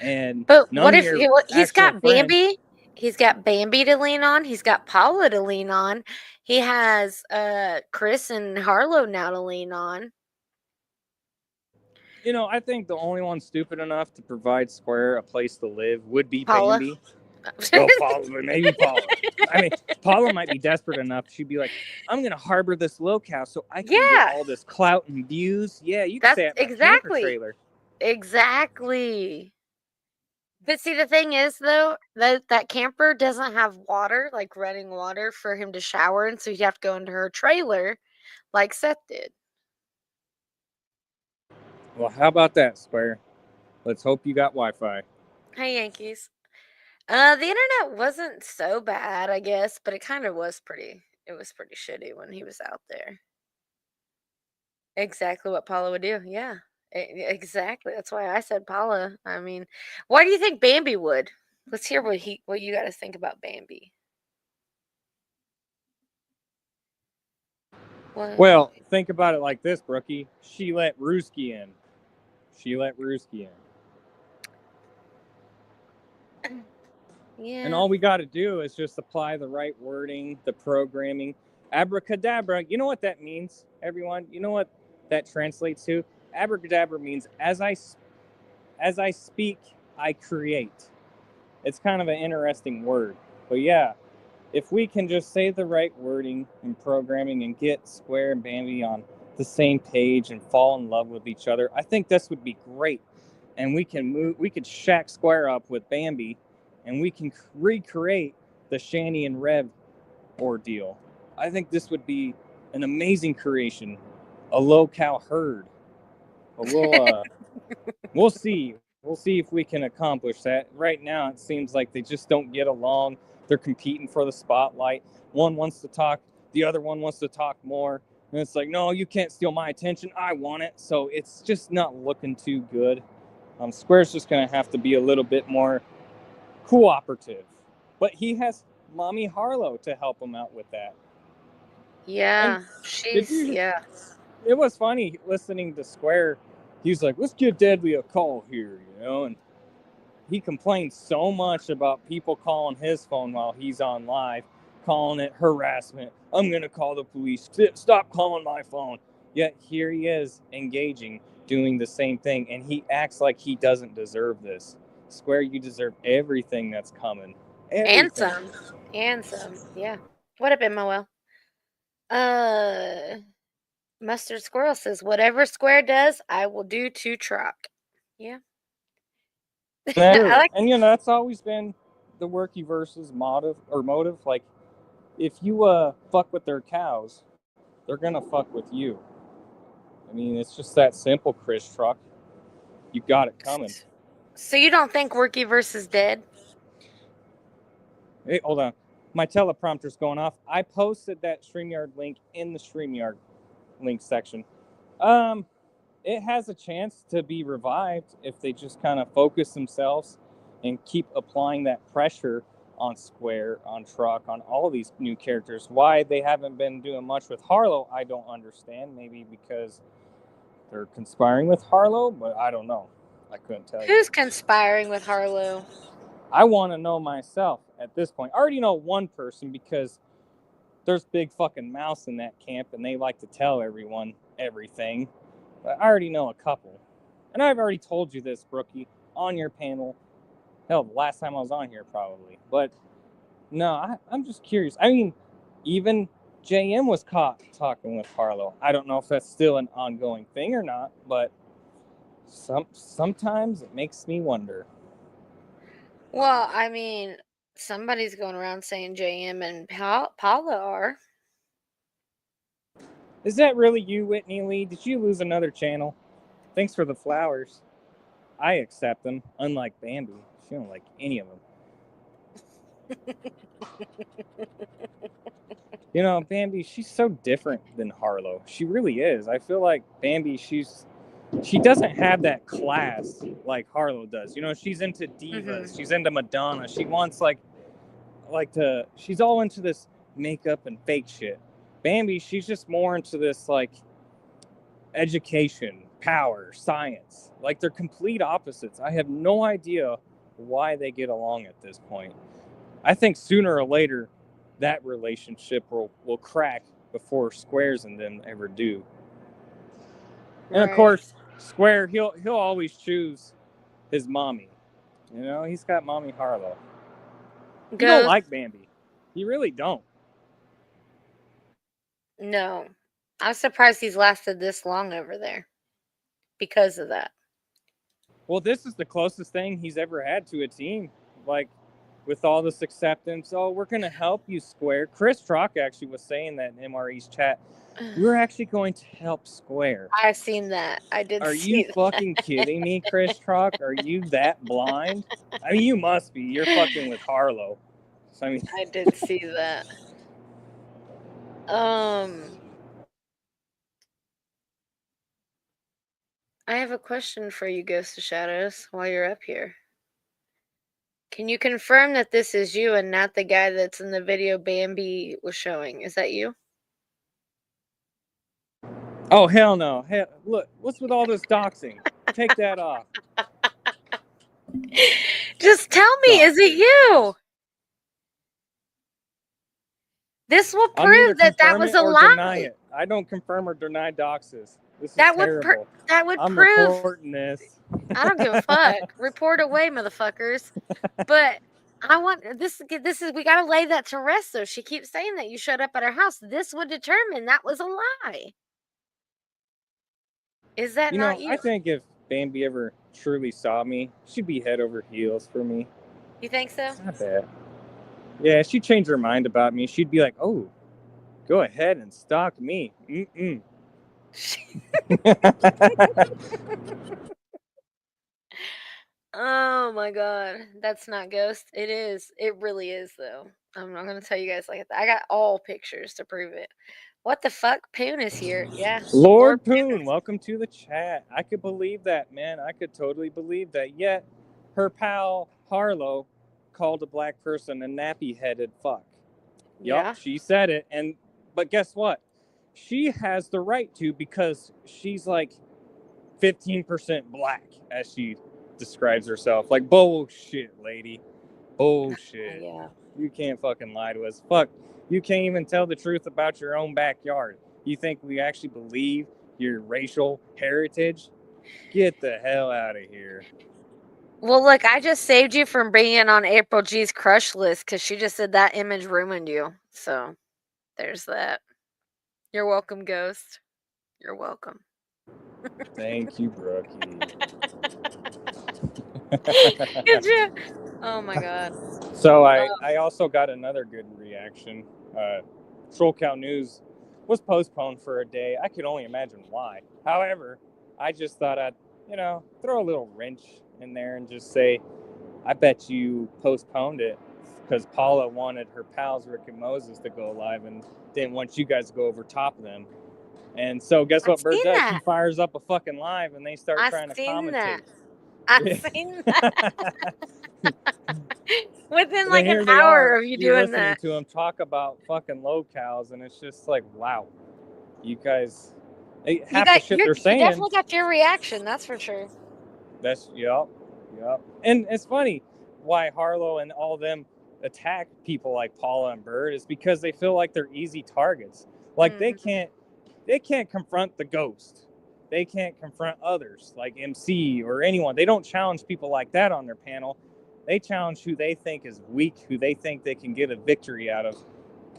And but none what of if your he's actual got friends, Bambi? He's got Bambi to lean on. He's got Paula to lean on. He has Chris and Harlow now to lean on. you know, I think the only one stupid enough to provide Square a place to live would be Paula. Bambi. Well, Paula, maybe Paula. I mean, Paula might be desperate enough. She'd be like, I'm going to harbor this Lowcow so I can get all this clout and views. Yeah, you can stay at my camper trailer. Exactly. But see, the thing is, though, that camper doesn't have water, like running water for him to shower in, so he'd have to go into her trailer, like Seth did. Well, how about that, Square? Let's hope you got Wi-Fi. Hey, Yankees. The internet wasn't so bad, I guess, but it kind of was pretty. It was pretty shitty when he was out there. Exactly what Paula would do. Yeah, exactly. That's why I said Paula. I mean, why do you think Bambi would? Let's hear what you got to think about Bambi. What? Well, think about it like this, Brookie. She let Ruski in. Yeah. And all we got to do is just apply the right wording, the programming. Abracadabra. You know what that means, everyone? You know what that translates to? Abracadabra means as I speak, I create. It's kind of an interesting word. But yeah, if we can just say the right wording and programming and get Square and Bambi on the same page and fall in love with each other, I think this would be great. And we could shack Square up with Bambi, and we can recreate the Shanny and Rev ordeal. I think this would be an amazing creation, a Lowcow herd. But we'll see. We'll see if we can accomplish that. Right now, it seems like they just don't get along. They're competing for the spotlight. One wants to talk, the other one wants to talk more. And it's like, no, you can't steal my attention. I want it. So it's just not looking too good. Square's just going to have to be a little bit more cooperative. But he has Mommy Harlow to help him out with that. Yeah, yeah. It was funny listening to Square. He's like, let's give Deadly a call here, and he complains so much about people calling his phone while he's on live, calling it harassment. I'm going to call the police. Stop calling my phone. Yet here he is engaging, doing the same thing, and he acts like he doesn't deserve this. Square, you deserve everything that's coming. Everything. And some. Yeah. What up, MOL? Mustard Squirrel says, whatever Square does, I will do to Truck. Yeah. I like. And that's always been the Worky versus motive. Like, if you fuck with their cows, they're gonna fuck with you. I mean, it's just that simple, Chris Truck. You got it coming. So you don't think Worky versus Dead? Hey, hold on. My teleprompter's going off. I posted that StreamYard link in the StreamYard link section. It has a chance to be revived if they just kind of focus themselves and keep applying that pressure on Square, on Truck, on all these new characters. Why they haven't been doing much with Harlow, I don't understand. Maybe because they're conspiring with Harlow, but I don't know. I couldn't tell you. Who's conspiring with Harlow? I want to know myself at this point. I already know one person because there's big fucking mouse in that camp and they like to tell everyone everything. But I already know a couple. And I've already told you this, Brookie, on your panel. Hell, the last time I was on here probably. But no, I'm just curious. I mean, even JM was caught talking with Harlow. I don't know if that's still an ongoing thing or not, but sometimes it makes me wonder. Well, I mean, somebody's going around saying JM and Paula are. Is that really you, Whitney Lee? Did you lose another channel? Thanks for the flowers. I accept them, unlike Bambi. She don't like any of them. Bambi, she's so different than Harlow. She really is. I feel like Bambi, she doesn't have that class like Harlow does. She's into divas. Mm-hmm. She's into Madonna. She wants she's all into this makeup and fake shit. Bambi, she's just more into this education, power, science. Like, they're complete opposites. I have no idea why they get along at this point. I think sooner or later that relationship will crack before Squares and them ever do. And of course, Square, he'll always choose his mommy. He's got Mommy Harlow. He don't like Bambi. He really don't. No. I'm surprised he's lasted this long over there because of that. Well, this is the closest thing he's ever had to a team. Like, with all this acceptance. Oh, we're going to help you, Square. Chris Trock actually was saying that in MRE's chat. We're actually going to help Square. I've seen that. I did Are see you that. fucking kidding me, Chris Trock? Are you that blind? I mean, you must be. You're fucking with Harlow. So, I mean, I did see that. I have a question for you, Ghost of Shadows, while you're up here. Can you confirm that this is you and not the guy that's in the video Bambi was showing? Is that you? oh, hell no. Hell, look, what's with all this doxing? Take that off. Just tell me, is it you? This will I'll neither prove that that confirm was it a or deny lie. it. I don't confirm or deny doxes. This is That would terrible. that would I'm prove. reporting this. I don't give a fuck. Report away, motherfuckers. But I want this. This is we gotta lay that to rest. Though she keeps saying that you showed up at her house. This would determine that was a lie. Is that You not know, you? I think if Bambi ever truly saw me, she'd be head over heels for me. You think so? I bet. Yeah, she'd change her mind about me. She'd be like, "Oh, go ahead and stalk me." Mm-mm. Oh my god, that's not Ghost. It is. It really is though. I'm not gonna tell you guys like that. I got all pictures to prove it. What the fuck? Poon is here. Yeah. Lord Poon, welcome to the chat. I could believe that, man. I could totally believe that. Yet, her pal Harlow called a black person a nappy-headed fuck. Yeah. Yup, she said it. But guess what? She has the right to, because she's like 15% black, as she describes herself. Like, bullshit, lady. Bullshit. Yeah. You can't fucking lie to us. Fuck. You can't even tell the truth about your own backyard. You think we actually believe your racial heritage? Get the hell out of here. Well, look, I just saved you from being on April G's crush list because she just said that image ruined you. So, there's that. You're welcome, Ghost. You're welcome. Thank you, Brookie. Did you? Oh my god. So I also got another good reaction. Troll Cow News was postponed for a day. I could only imagine why. However, I just thought I'd, throw a little wrench in there and just say, I bet you postponed it because Paula wanted her pals Rick and Moses to go live and didn't want you guys to go over top of them. And so guess what Bert does? He fires up a fucking live and they start trying to commentate. I've seen that. Within like here an they hour are, of you you're doing listening that. to them talk about fucking Lowcows, and it's just like, wow, you guys, half the shit they're saying. You definitely got your reaction, that's for sure. That's yep. And it's funny why Harlow and all them attack people like Paula and Bird is because they feel like they're easy targets. Like they can't confront the ghost. They can't confront others like MC or anyone. They don't challenge people like that on their panel. They challenge who they think is weak, who they think they can get a victory out of,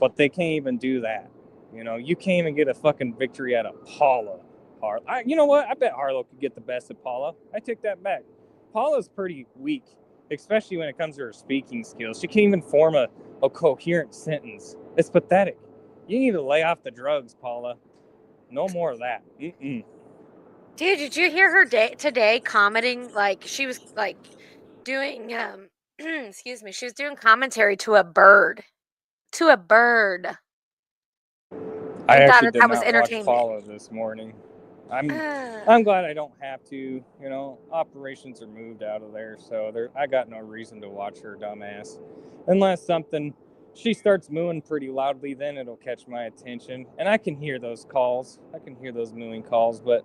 but they can't even do that. You can't even get a fucking victory out of Paula. You know what? I bet Harlow could get the best of Paula. I take that back. Paula's pretty weak, especially when it comes to her speaking skills. She can't even form a coherent sentence. It's pathetic. You need to lay off the drugs, Paula. No more of that. Mm-mm. Dude, did you hear her today commenting? Like she was like doing excuse me, she was doing commentary to a bird. To a bird. I actually did not watch Paula this morning. I'm glad I don't have to. Operations are moved out of there, so I got no reason to watch her dumbass. Unless she starts mooing pretty loudly, then it'll catch my attention. And I can hear those calls. I can hear those mooing calls, but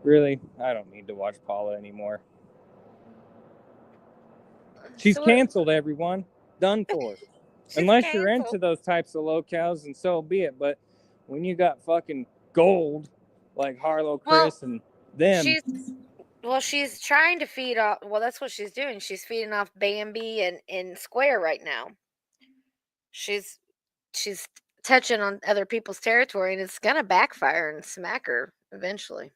really, I don't need to watch Paula anymore. She's canceled, everyone. Done for. Unless you're into those types of Lowcows, and so be it. But when you got fucking gold like Harlow, Chris, and them. She's trying to feed off. Well, that's what she's doing. She's feeding off Bambi and Square right now. She's touching on other people's territory, and it's gonna backfire and smack her eventually.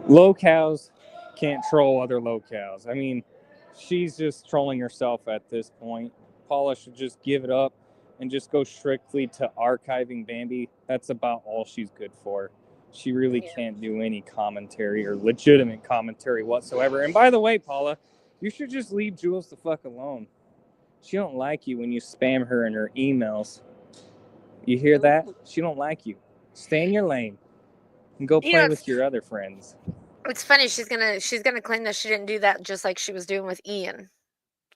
Lowcows can't troll other Lowcows. I mean, she's just trolling herself at this point. Paula should just give it up and just go strictly to archiving Bambi. That's about all she's good for. She really can't do any commentary or legitimate commentary whatsoever. And by the way, Paula, you should just leave Jules the fuck alone. She don't like you when you spam her in her emails. You hear that? She don't like you. Stay in your lane and go play with your other friends. It's funny. She's gonna claim that she didn't do that, just like she was doing with Ian,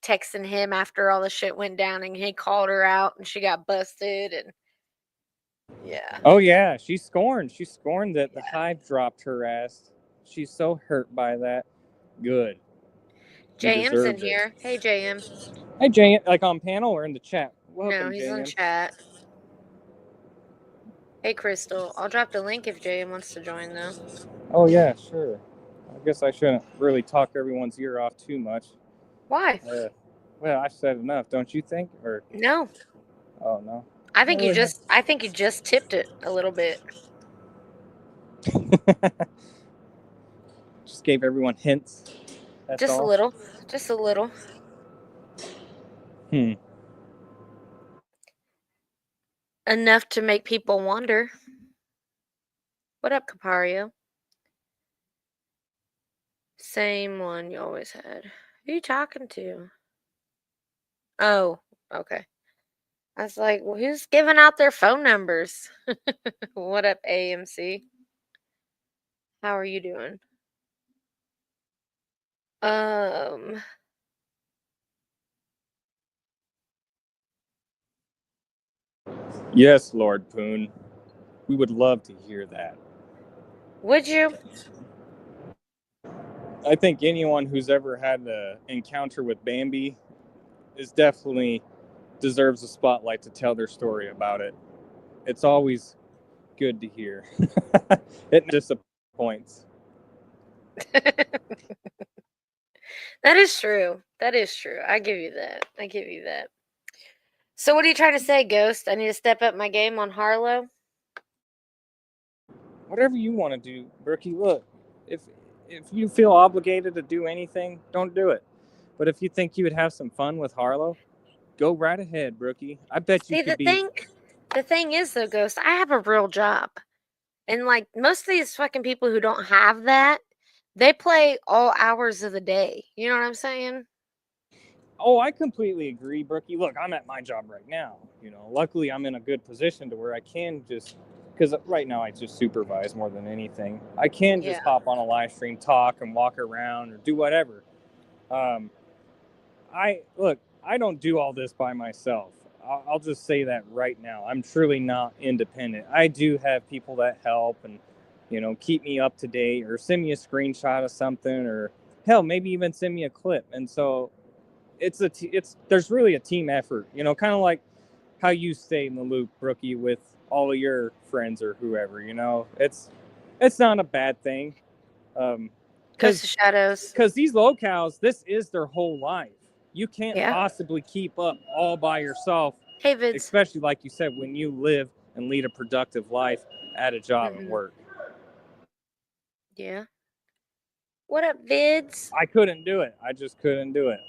texting him after all the shit went down, and he called her out, and she got busted, and yeah. Oh yeah, she's scorned. She's scorned that the Hive dropped her ass. She's so hurt by that. Good. He JM's in deserves it. here. Hey, JM. Hey, JM, like on panel or in the chat? Welcome, No, he's JM. on chat. Hey, Crystal. I'll drop the link if JM wants to join, though. Oh yeah, sure. I guess I shouldn't really talk everyone's ear off too much. Why? Well, I said enough, don't you think? Or no? Oh no. I think you just tipped it a little bit. Just gave everyone hints. That's Just all. a little. Just a little. Enough to make people wonder. What up, Capario? Same one you always had. Who are you talking to? Oh, okay. I was like, well, who's giving out their phone numbers? What up, AMC? How are you doing? Yes, Lord Poon. We would love to hear that. Would you? I think anyone who's ever had an encounter with Bambi is definitely deserves a spotlight to tell their story about it. It's always good to hear. It disappoints. That is true. That is true. I give you that. I give you that. So what are you trying to say, Ghost? I need to step up my game on Harlow? Whatever you want to do, Brookie. Look, if you feel obligated to do anything, don't do it. But if you think you would have some fun with Harlow, go right ahead, Brookie. I bet you See, could be. the thing is, though, Ghost, I have a real job. And, like, most of these fucking people who don't have that, they play all hours of the day. You know what I'm saying? Oh, I completely agree, Brookie. Look, I'm at my job right now. You know, luckily I'm in a good position to where I can just, because right now I just supervise more than anything. I can just hop on a live stream, talk, and walk around or do whatever. I don't do all this by myself. I'll just say that right now. I'm truly not independent. I do have people that help and, you know, keep me up to date or send me a screenshot of something or hell, maybe even send me a clip. And so there's really a team effort, you know, kind of like how you stay in the loop, Brookie, with all of your friends or whoever, you know. It's not a bad thing. Ghost of Shadows. Because these locals, this is their whole life. You can't possibly keep up all by yourself. Hey, Vids. Especially, like you said, when you live and lead a productive life at a job and work. Yeah. What up, Vids? I couldn't do it. I just couldn't do it.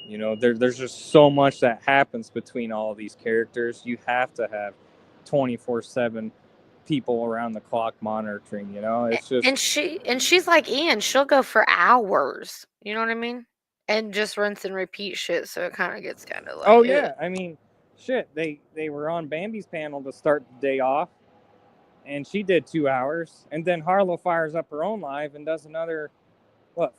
You know, there's just so much that happens between all of these characters. You have to have 24/7 people around the clock monitoring, you know. It's just and she's like Ian, she'll go for hours. You know what I mean? And just rinse and repeat shit, so it kind of gets kind of like oh yeah, I mean, shit, they were on Bambi's panel to start the day off, and she did 2 hours, and then Harlow fires up her own live and does another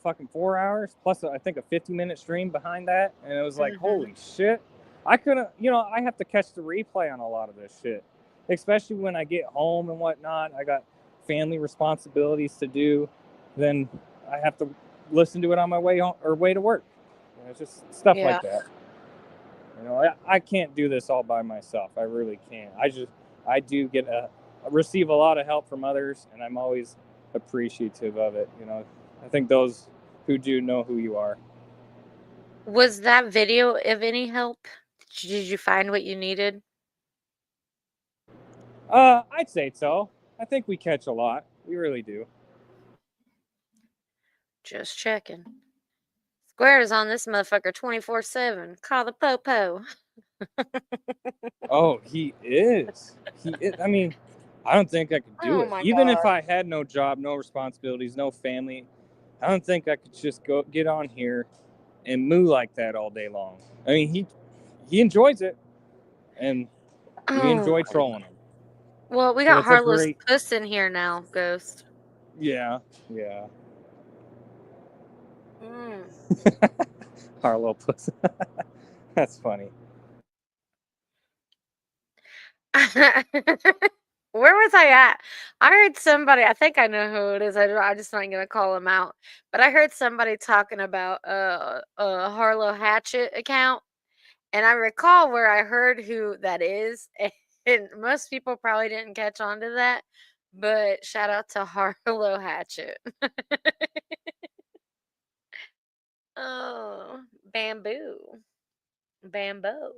fucking 4 hours plus I think a 50-minute stream behind that, and it was like holy shit. I couldn't, you know, I have to catch the replay on a lot of this shit, especially when I get home and whatnot. I got family responsibilities to do, then I have to listen to it on my way home or way to work. You know, it's just stuff like that. You know, I can't do this all by myself. I really can't. I do get receive a lot of help from others, and I'm always appreciative of it. You know, I think those who do know who you are. Was that video of any help? Did you find what you needed? I'd say so. I think we catch a lot. We really do. Just checking. Square is on this motherfucker 24/7. Call the popo. Oh, he is. He is. I mean, I don't think I could do Oh it. my Even if God. I had no job, no responsibilities, no family, I don't think I could just go get on here and moo like that all day long. I mean, he enjoys it, and we Oh enjoy my trolling him. Well, we So got it's a Harlow's great, puss in here now, Ghost. yeah, yeah. Mm. Harlow puss. That's funny. Where was I at? I heard somebody, I think I know who it is. I just not gonna call him out. But I heard somebody talking about a Harlow Hatchet account. And I recall where I heard who that is. And most people probably didn't catch on to that. But shout out to Harlow Hatchet. Oh, bamboo. Bamboo.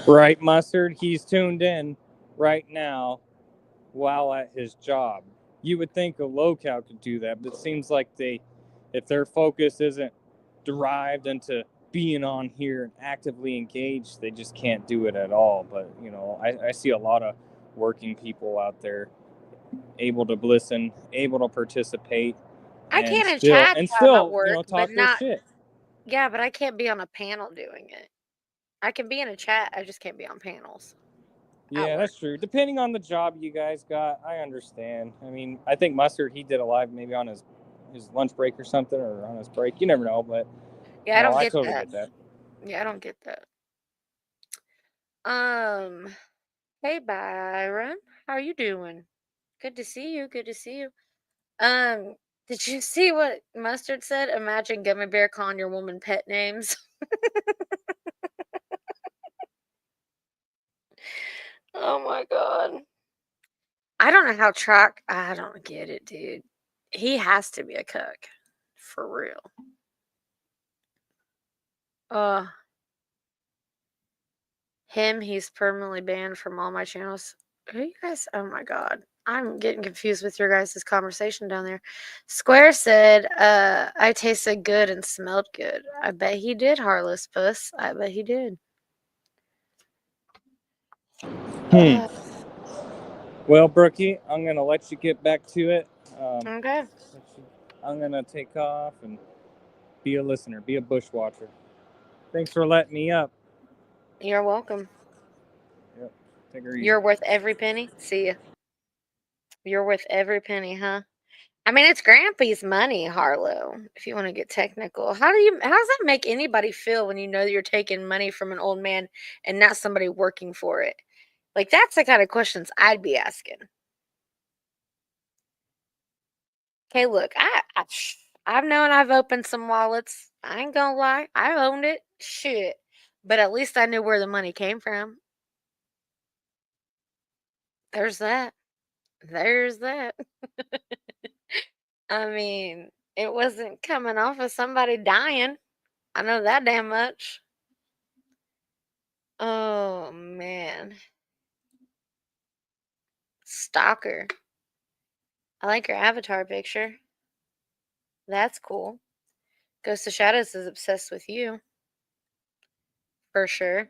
Right, Mustard? He's tuned in right now while at his job. You would think a Lowcow could do that, but it seems like if their focus isn't derived into being on here and actively engaged, they just can't do it at all. But, you know, I see a lot of working people out there able to listen, able to participate, I and can in chat while I'm at you work, know, but talk their not. shit. Yeah, but I can't be on a panel doing it. I can be in a chat. I just can't be on panels. Yeah, that's true. Depending on the job you guys got, I understand. I mean, I think Mustard, he did a live maybe on his lunch break or something, or on his break. You never know, but Yeah, I don't I get totally that. get that. Yeah, I don't get that. Hey Byron, how are you doing? Good to see you. Good to see you. Did you see what Mustard said? Imagine Gummy Bear calling your woman pet names. Oh my God. I don't know how Truck. I don't get it, dude. He has to be a cook. For real. He's permanently banned from all my channels. Who you guys? Oh my God. I'm getting confused with your guys' conversation down there. Square said, I tasted good and smelled good. I bet he did, Harless Puss. I bet he did. Well, Brookie, I'm going to let you get back to it. Okay. I'm going to take off and be a listener, be a bushwatcher. Thanks for letting me up. You're welcome. Yep. Take her easy. You're worth every penny. See ya. You're worth every penny, huh? I mean, it's Grampy's money, Harlow, if you want to get technical. How does that make anybody feel when you know that you're taking money from an old man and not somebody working for it? Like, that's the kind of questions I'd be asking. Okay, look, I've known I've opened some wallets. I ain't gonna lie. I owned it. Shit. But at least I knew where the money came from. There's that. There's that. I mean, it wasn't coming off of somebody dying. I know that damn much. Oh, man. Stalker. I like your avatar picture. That's cool. Ghost of Shadows is obsessed with you. For sure.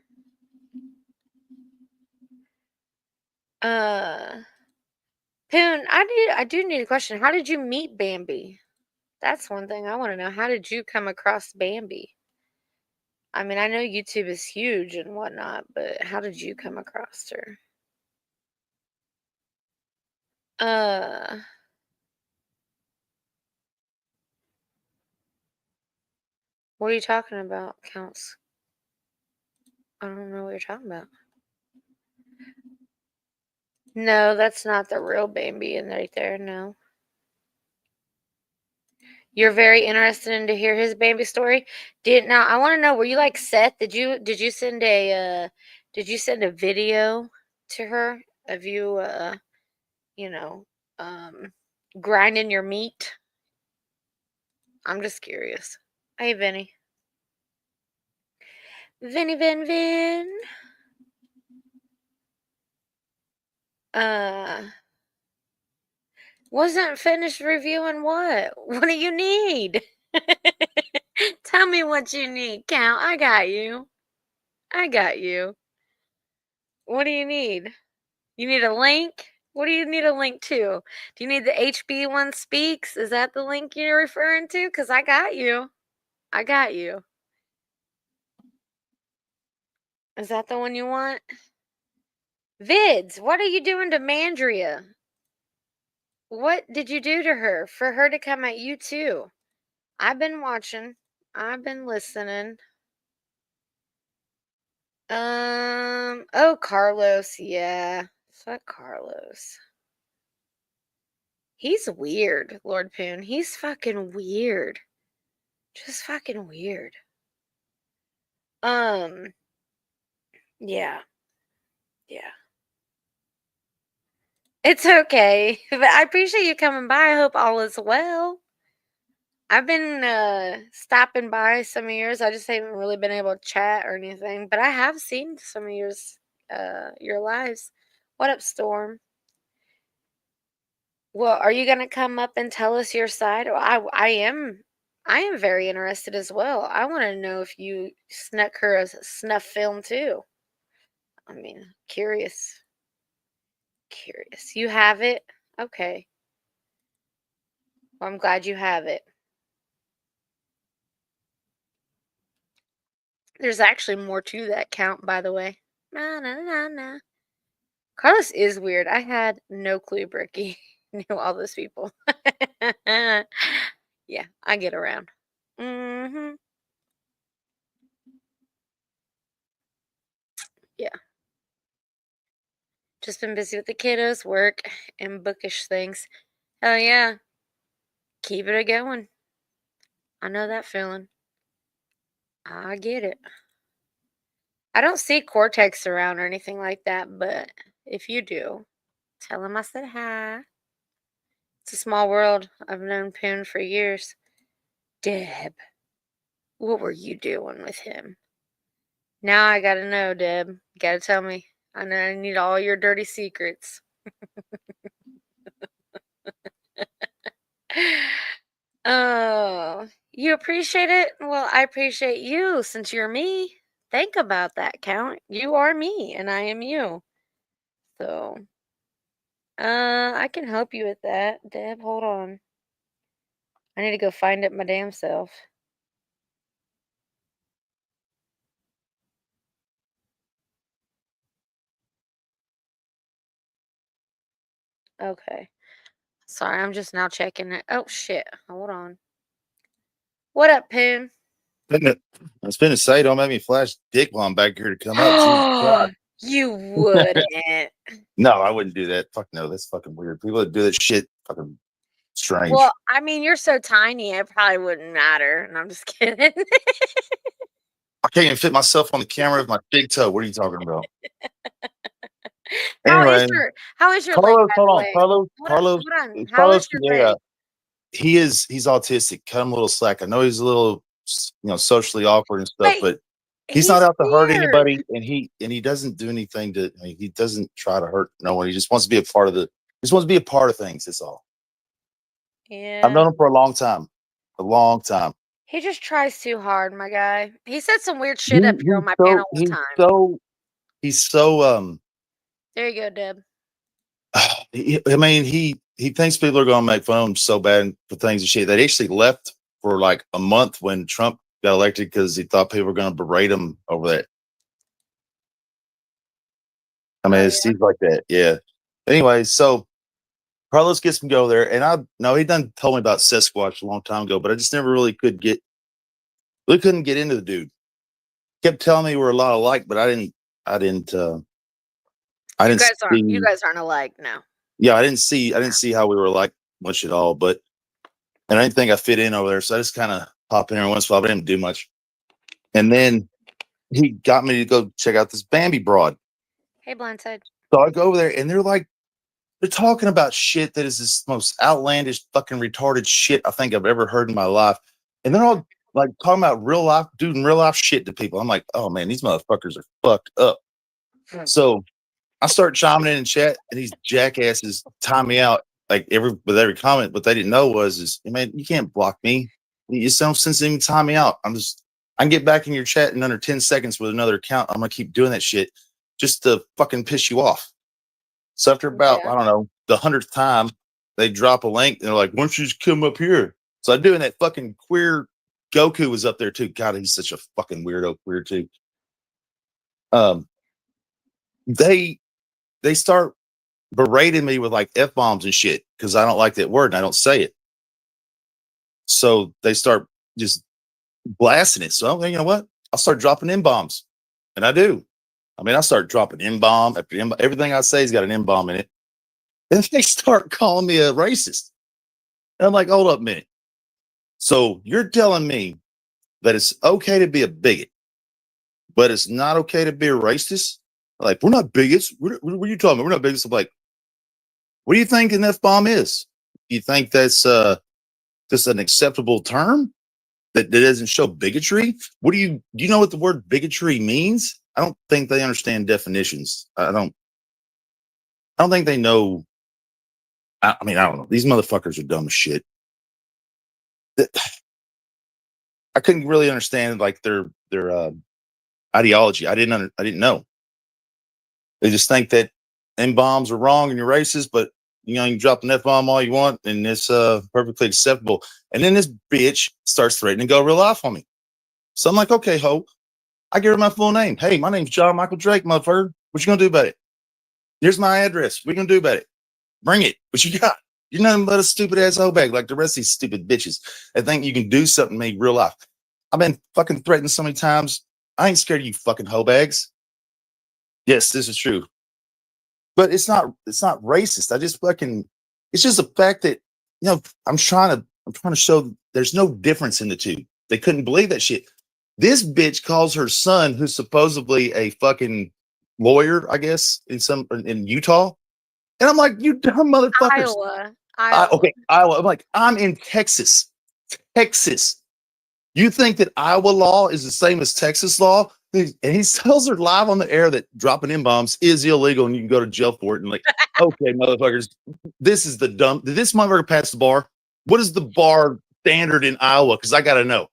Poon, I do need a question. How did you meet Bambi? That's one thing I want to know. How did you come across Bambi? I mean, I know YouTube is huge and whatnot, but how did you come across her? What are you talking about, Counts? I don't know what you're talking about. No, that's not the real Bambi in right there. No. You're very interested in to hear his Bambi story. Now I want to know, were you like Seth? Did you send a video to her of you you know grinding your meat? I'm just curious. Hey Vinny. Vinny Vin Vin. Wasn't finished reviewing what? What do you need? Tell me what you need, Count. I got you. I got you. What do you need? You need a link? What do you need a link to? Do you need the HB1 Speaks? Is that the link you're referring to? Because I got you. I got you. Is that the one you want? Vids, what are you doing to Mandria? What did you do to her for her to come at you too? I've been watching. I've been listening. Oh, Carlos, yeah. Fuck Carlos. He's weird, Lord Poon. He's fucking weird. Just fucking weird. Yeah. Yeah. It's okay. But I appreciate you coming by. I hope all is well. I've been stopping by some of yours. I just haven't really been able to chat or anything. But I have seen some of your lives. What up, Storm? Well, are you gonna come up and tell us your side? I am very interested as well. I want to know if you snuck her a snuff film too. I mean, curious. Curious. You have it? Okay. Well, I'm glad you have it. There's actually more to that count, by the way. Na na na na. Carlos is weird. I had no clue Bricky knew all those people. Yeah, I get around. Mm-hmm. Yeah. Just been busy with the kiddos, work, and bookish things. Hell yeah. Keep it going. I know that feeling. I get it. I don't see Cortex around or anything like that, but if you do, tell him I said hi. It's a small world. I've known Poon for years. Deb, what were you doing with him? Now I gotta know, Deb. You gotta tell me. I know I need all your dirty secrets. Oh, you appreciate it? Well, I appreciate you since you're me. Think about that, Count. You are me and I am you. So, I can help you with that. Deb, hold on. I need to go find it my damn self. Okay. Sorry, I'm just now checking it. Oh, shit. Hold on. What up, Poon? I was finna say, don't make me flash dick while I'm back here to come up. Jesus Christ. You wouldn't. No, I wouldn't do that. Fuck no, that's fucking weird. People that do that shit, fucking strange. Well, I mean, you're so tiny, it probably wouldn't matter. And I'm just kidding. I can't even fit myself on the camera with my big toe. What are you talking about? How Anyway, is your leg, Carlos, by hold the on. way? Carlos, Hold on. it's How Carlos is your Pereira. leg? He's autistic. Cut him a little slack. I know he's a little, socially awkward and stuff, but he's not out to hurt anybody, and he doesn't do anything to. I mean, he doesn't try to hurt no one. He just wants to be a part of things. That's all. Yeah. I've known him for a long time. A long time. He just tries too hard, my guy. He said some weird shit up here on my panel one time. He's so There you go, Deb. I mean, he thinks people are going to make fun of him so bad for things and shit. They actually left for like a month when Trump got elected because he thought people were going to berate him over that. I mean, it's things like that. Yeah. Anyway, so Carlos gets him go there, and he done told me about Sasquatch a long time ago, but I just never really couldn't get into the dude. Kept telling me we're a lot alike, but I didn't You guys aren't alike, no. Yeah, I didn't see how we were alike much at all, and I didn't think I fit in over there, so I just kind of pop in there once in a while, but I didn't do much. And then he got me to go check out this Bambi broad. Hey, Blindside. So I go over there, and they're talking about shit that is this most outlandish, fucking retarded shit I think I've ever heard in my life. And they're all like talking about real life shit to people. I'm like, oh man, these motherfuckers are fucked up. So I start chiming in chat, and these jackasses time me out. like with every comment, what they didn't know is man, you can't block me. You just don't sense even time me out. I can get back in your chat in under 10 seconds with another account. I'm gonna keep doing that shit just to fucking piss you off. So after about, Yeah. I don't know, the 100th time, they drop a link and they're like, why don't you just come up here? So I do, and that fucking queer Goku was up there too. God, he's such a fucking weirdo, queer too. They start berating me with like F-bombs and shit because I don't like that word and I don't say it. So they start just blasting it. So I'm thinking, you know what? I'll start dropping N-bombs. And I do. I mean, I start dropping N-bomb after N-bomb. Everything I say has got an N-bomb in it. And they start calling me a racist. And I'm like, hold up a minute. So you're telling me that it's okay to be a bigot, but it's not okay to be a racist? Like, we're not bigots. What are you talking about? We're not bigots. I'm like, what do you think an F-bomb is? Do you think that's just an acceptable term that doesn't show bigotry? Do you know what the word bigotry means? I don't think they understand definitions. I don't think they know. I mean, I don't know. These motherfuckers are dumb as shit. I couldn't really understand like their ideology. I didn't know. They just think that N-bombs are wrong and you're racist, but you can drop an F-bomb all you want and it's perfectly acceptable. And then this bitch starts threatening to go real life on me. So I'm like, okay, ho. I give her my full name. Hey, my name's John Michael Drake, motherfucker. What you gonna do about it? Here's my address. What you gonna do about it? Bring it. What you got? You're nothing but a stupid ass hoe bag like the rest of these stupid bitches that think you can do something to me real life. I've been fucking threatened so many times. I ain't scared of you fucking hoe bags. Yes, this is true. But it's not racist. It's just the fact that, I'm trying to show there's no difference in the two. They couldn't believe that shit. This bitch calls her son, who's supposedly a fucking lawyer, I guess, in Utah. And I'm like, you dumb motherfuckers. Iowa. Okay, Iowa. I'm like, I'm in Texas. Texas. You think that Iowa law is the same as Texas law? And he tells her live on the air that dropping N-bombs is illegal and you can go to jail for it. And like, okay, motherfuckers, this is the dumb. Did this motherfucker pass the bar? What is the bar standard in Iowa? Because I got to know.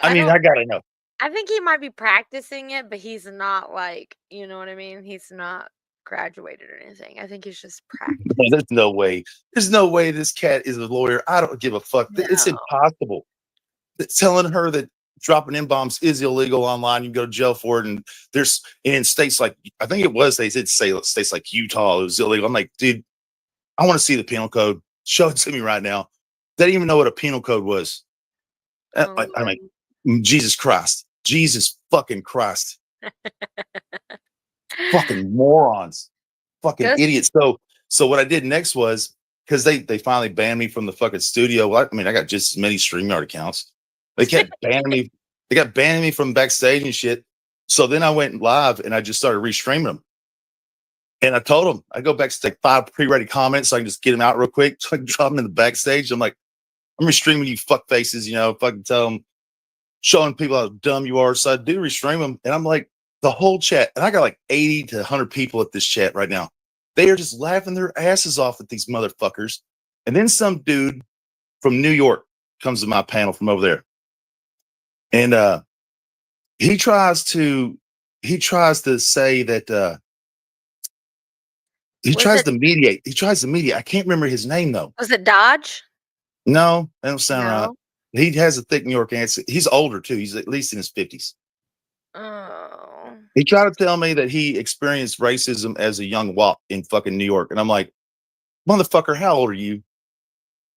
I got to know. I think he might be practicing it, but he's not like, you know what I mean? He's not graduated or anything. I think he's just practicing. There's no way. There's no way this cat is a lawyer. I don't give a fuck. No. It's impossible. Telling her that dropping N-bombs is illegal online, you can go to jail for it. And in states like, I think it was, they did say states like Utah, it was illegal. I'm like, dude, I want to see the penal code. Show it to me right now. They didn't even know what a penal code was. I'm like, Jesus Christ. Jesus fucking Christ. Fucking morons. Fucking idiots. So what I did next was, because they finally banned me from the fucking studio. I got just as many StreamYard accounts. They kept banning me. They got banning me from backstage and shit. So then I went live and I just started restreaming them. And I told them I go backstage 5 pre-ready comments so I can just get them out real quick. So I can drop them in the backstage. I'm like, I'm restreaming you fuck faces, fucking tell them, showing people how dumb you are. So I do restream them. And I'm like, the whole chat, and I got like 80 to 100 people at this chat right now. They are just laughing their asses off at these motherfuckers. And then some dude from New York comes to my panel from over there. And he tries to say that he tries to mediate. I can't remember his name though. Was it Dodge? No, that don't sound right. He has a thick New York accent. He's older too. He's at least in his 50s. Oh. He tried to tell me that he experienced racism as a young wop in fucking New York. And I'm like, motherfucker, how old are you?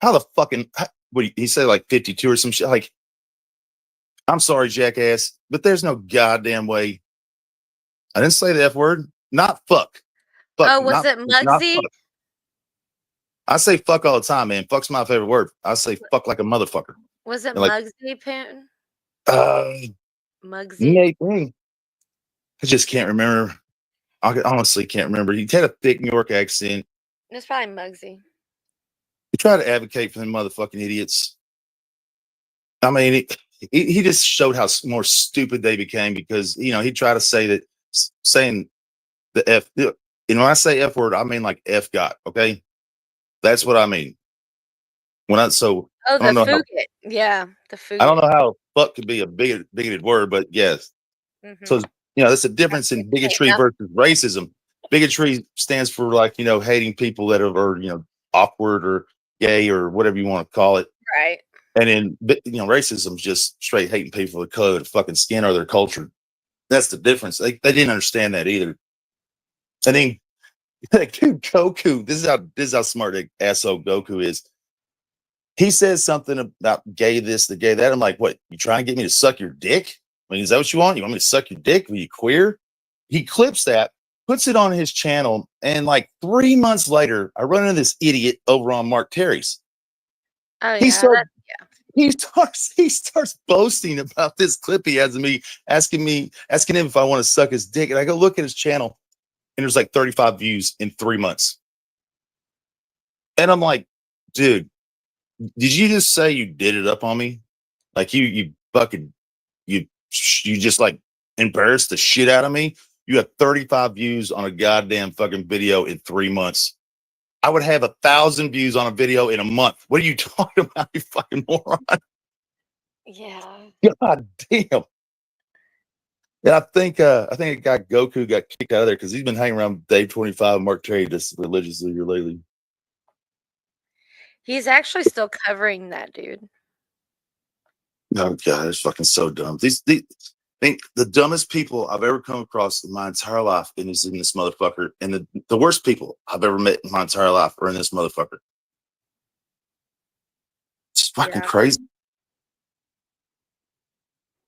How the fucking, what he said, like 52 or some shit. Like, I'm sorry, jackass, but there's no goddamn way. I didn't say the F word. Not fuck. Oh, was it Muggsy? I say fuck all the time, man. Fuck's my favorite word. I say fuck like a motherfucker. Was it like, Muggsy, Penn? Muggsy? Maybe. I just can't remember. I honestly can't remember. He had a thick New York accent. It's probably Muggsy. He tried to advocate for them motherfucking idiots. I mean, he just showed how more stupid they became because, he tried to say that saying the F, and when I say F word, I mean like F got, okay? That's what I mean. When I so Oh, I don't the know how fugit. Yeah, the I don't fugit. know how fuck could be a bigoted word, but yes. So Mm-hmm. there's a difference in bigotry versus racism. Bigotry stands for like hating people that are awkward or gay or whatever you want to call it. Right. And then racism is just straight hating people of color, fucking skin or their culture. That's the difference. They didn't understand that either. And then dude, Goku, this is how smart the asshole Goku is. He says something about gay this, the gay that. I'm like, what? You trying to get me to suck your dick? I mean, is that what you want? You want me to suck your dick? Are you queer? He clips that, puts it on his channel, and like 3 months later, I run into this idiot over on Mark Terry's. Oh He yeah, starts yeah. he starts boasting about this clip he has of me, asking him if I want to suck his dick. And I go look at his channel, and there's like 35 views in 3 months. And I'm like, dude, did you just say you did it up on me? Like you fucking you just like embarrassed the shit out of me. You have 35 views on a goddamn fucking video in 3 months. I would have 1,000 views on a video in a month. What are you talking about, you fucking moron? Yeah. God damn. Yeah, I think a guy Goku got kicked out of there because he's been hanging around Dave 25 and Mark Trey just religiously here lately. He's actually still covering that dude. Oh god, it's fucking so dumb. I think the dumbest people I've ever come across in my entire life is in this motherfucker, and the worst people I've ever met in my entire life are in this motherfucker. It's fucking crazy.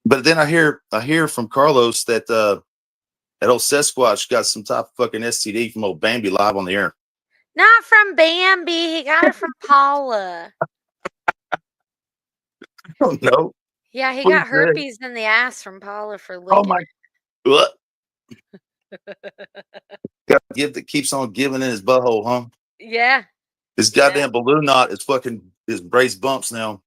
But then I hear from Carlos that that old Sasquatch got some type of fucking STD from old Bambi live on the air. Not from Bambi. He got it from Paula. I don't know. Yeah, he What got he said. herpes in the ass from Paula for Oh licking my! What? Got a gift that keeps on giving in his butthole, huh? Yeah. This goddamn balloon knot is fucking his braised bumps now.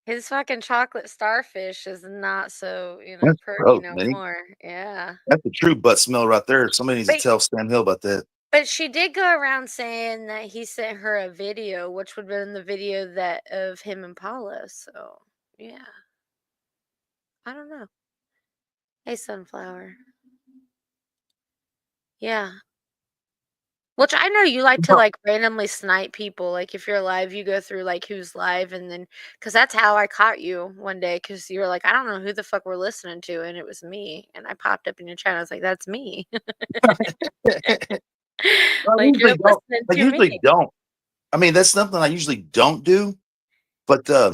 His fucking chocolate starfish is not so, That's pretty gross, no man. more. Yeah. That's the true butt smell right there. Somebody needs to tell Stan Hill about that. But she did go around saying that he sent her a video, which would have been the video of him and Paula. So, yeah. I don't know. Hey, Sunflower. Yeah. Which I know you like to randomly snipe people. Like if you're live, you go through like who's live, and then because that's how I caught you one day. Because you were like, I don't know who the fuck we're listening to, and it was me. And I popped up in your channel. I was like, that's me. Like you're listening I to usually me. don't. I mean, that's something I usually don't do. But I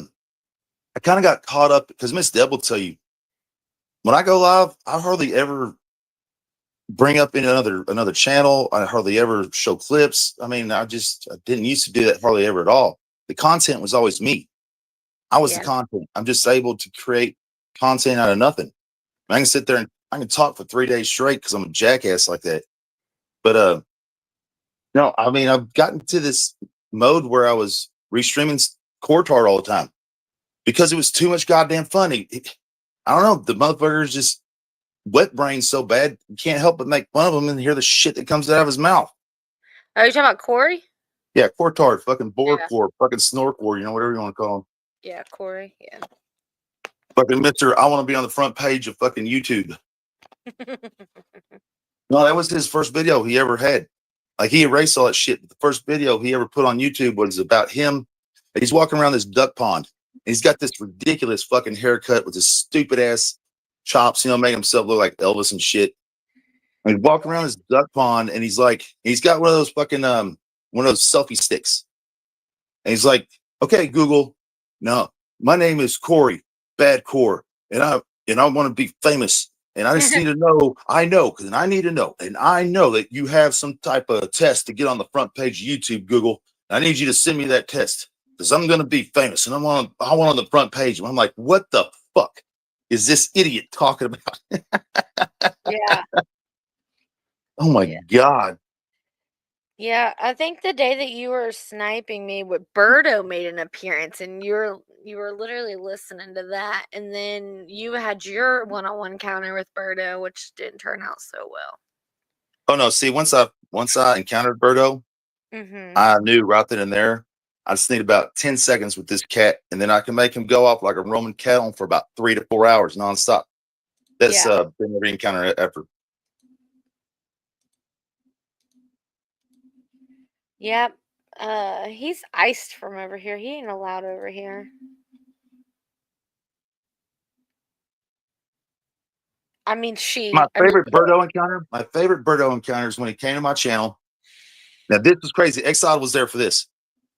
kind of got caught up because Miss Deb will tell you when I go live, I hardly ever bring up in another channel. I hardly ever show clips. I mean, I didn't used to do that hardly ever at all. The content was always me. I was the content. I'm just able to create content out of nothing. I can sit there and I can talk for 3 days straight because I'm a jackass like that. But no, I mean, I've gotten to this mode where I was restreaming Cortard all the time because it was too much goddamn funny. I don't know. The motherfucker's just wet brain so bad, you can't help but make fun of him and hear the shit that comes out of his mouth. Are you talking about Corey? Yeah, Cortard, fucking Borkor, fucking Snorkor, whatever you want to call him. Yeah, Corey. Yeah. Fucking Mr. I want to be on the front page of fucking YouTube. No, that was his first video he ever had. Like he erased all that shit. But the first video he ever put on YouTube was about him. He's walking around this duck pond. And he's got this ridiculous fucking haircut with his stupid ass chops, making himself look like Elvis and shit. And he's walking around this duck pond and he's got one of those fucking one of those selfie sticks. And he's like, okay, Google, no, my name is Corey, Bad Core, and I want to be famous. And I just need to know, I need to know. And I know that you have some type of test to get on the front page of YouTube, Google. I need you to send me that test because I'm going to be famous and I want on the front page. And I'm like, what the fuck is this idiot talking about? Yeah. Oh my God. Yeah, I think the day that you were sniping me, Birdo made an appearance, and you were literally listening to that, and then you had your one-on-one counter with Birdo, which didn't turn out so well. Oh no! See, once I encountered Birdo, Mm-hmm. I knew right then and there. I just need about 10 seconds with this cat, and then I can make him go off like a Roman cattle for about 3 to 4 hours nonstop. That's Yeah. been every encounter ever. Yep. He's iced from over here. He ain't allowed over here. I mean, My I mean, favorite Birdo encounter. My favorite Birdo encounter is when he came to my channel. Now this was crazy. Exile was there for this.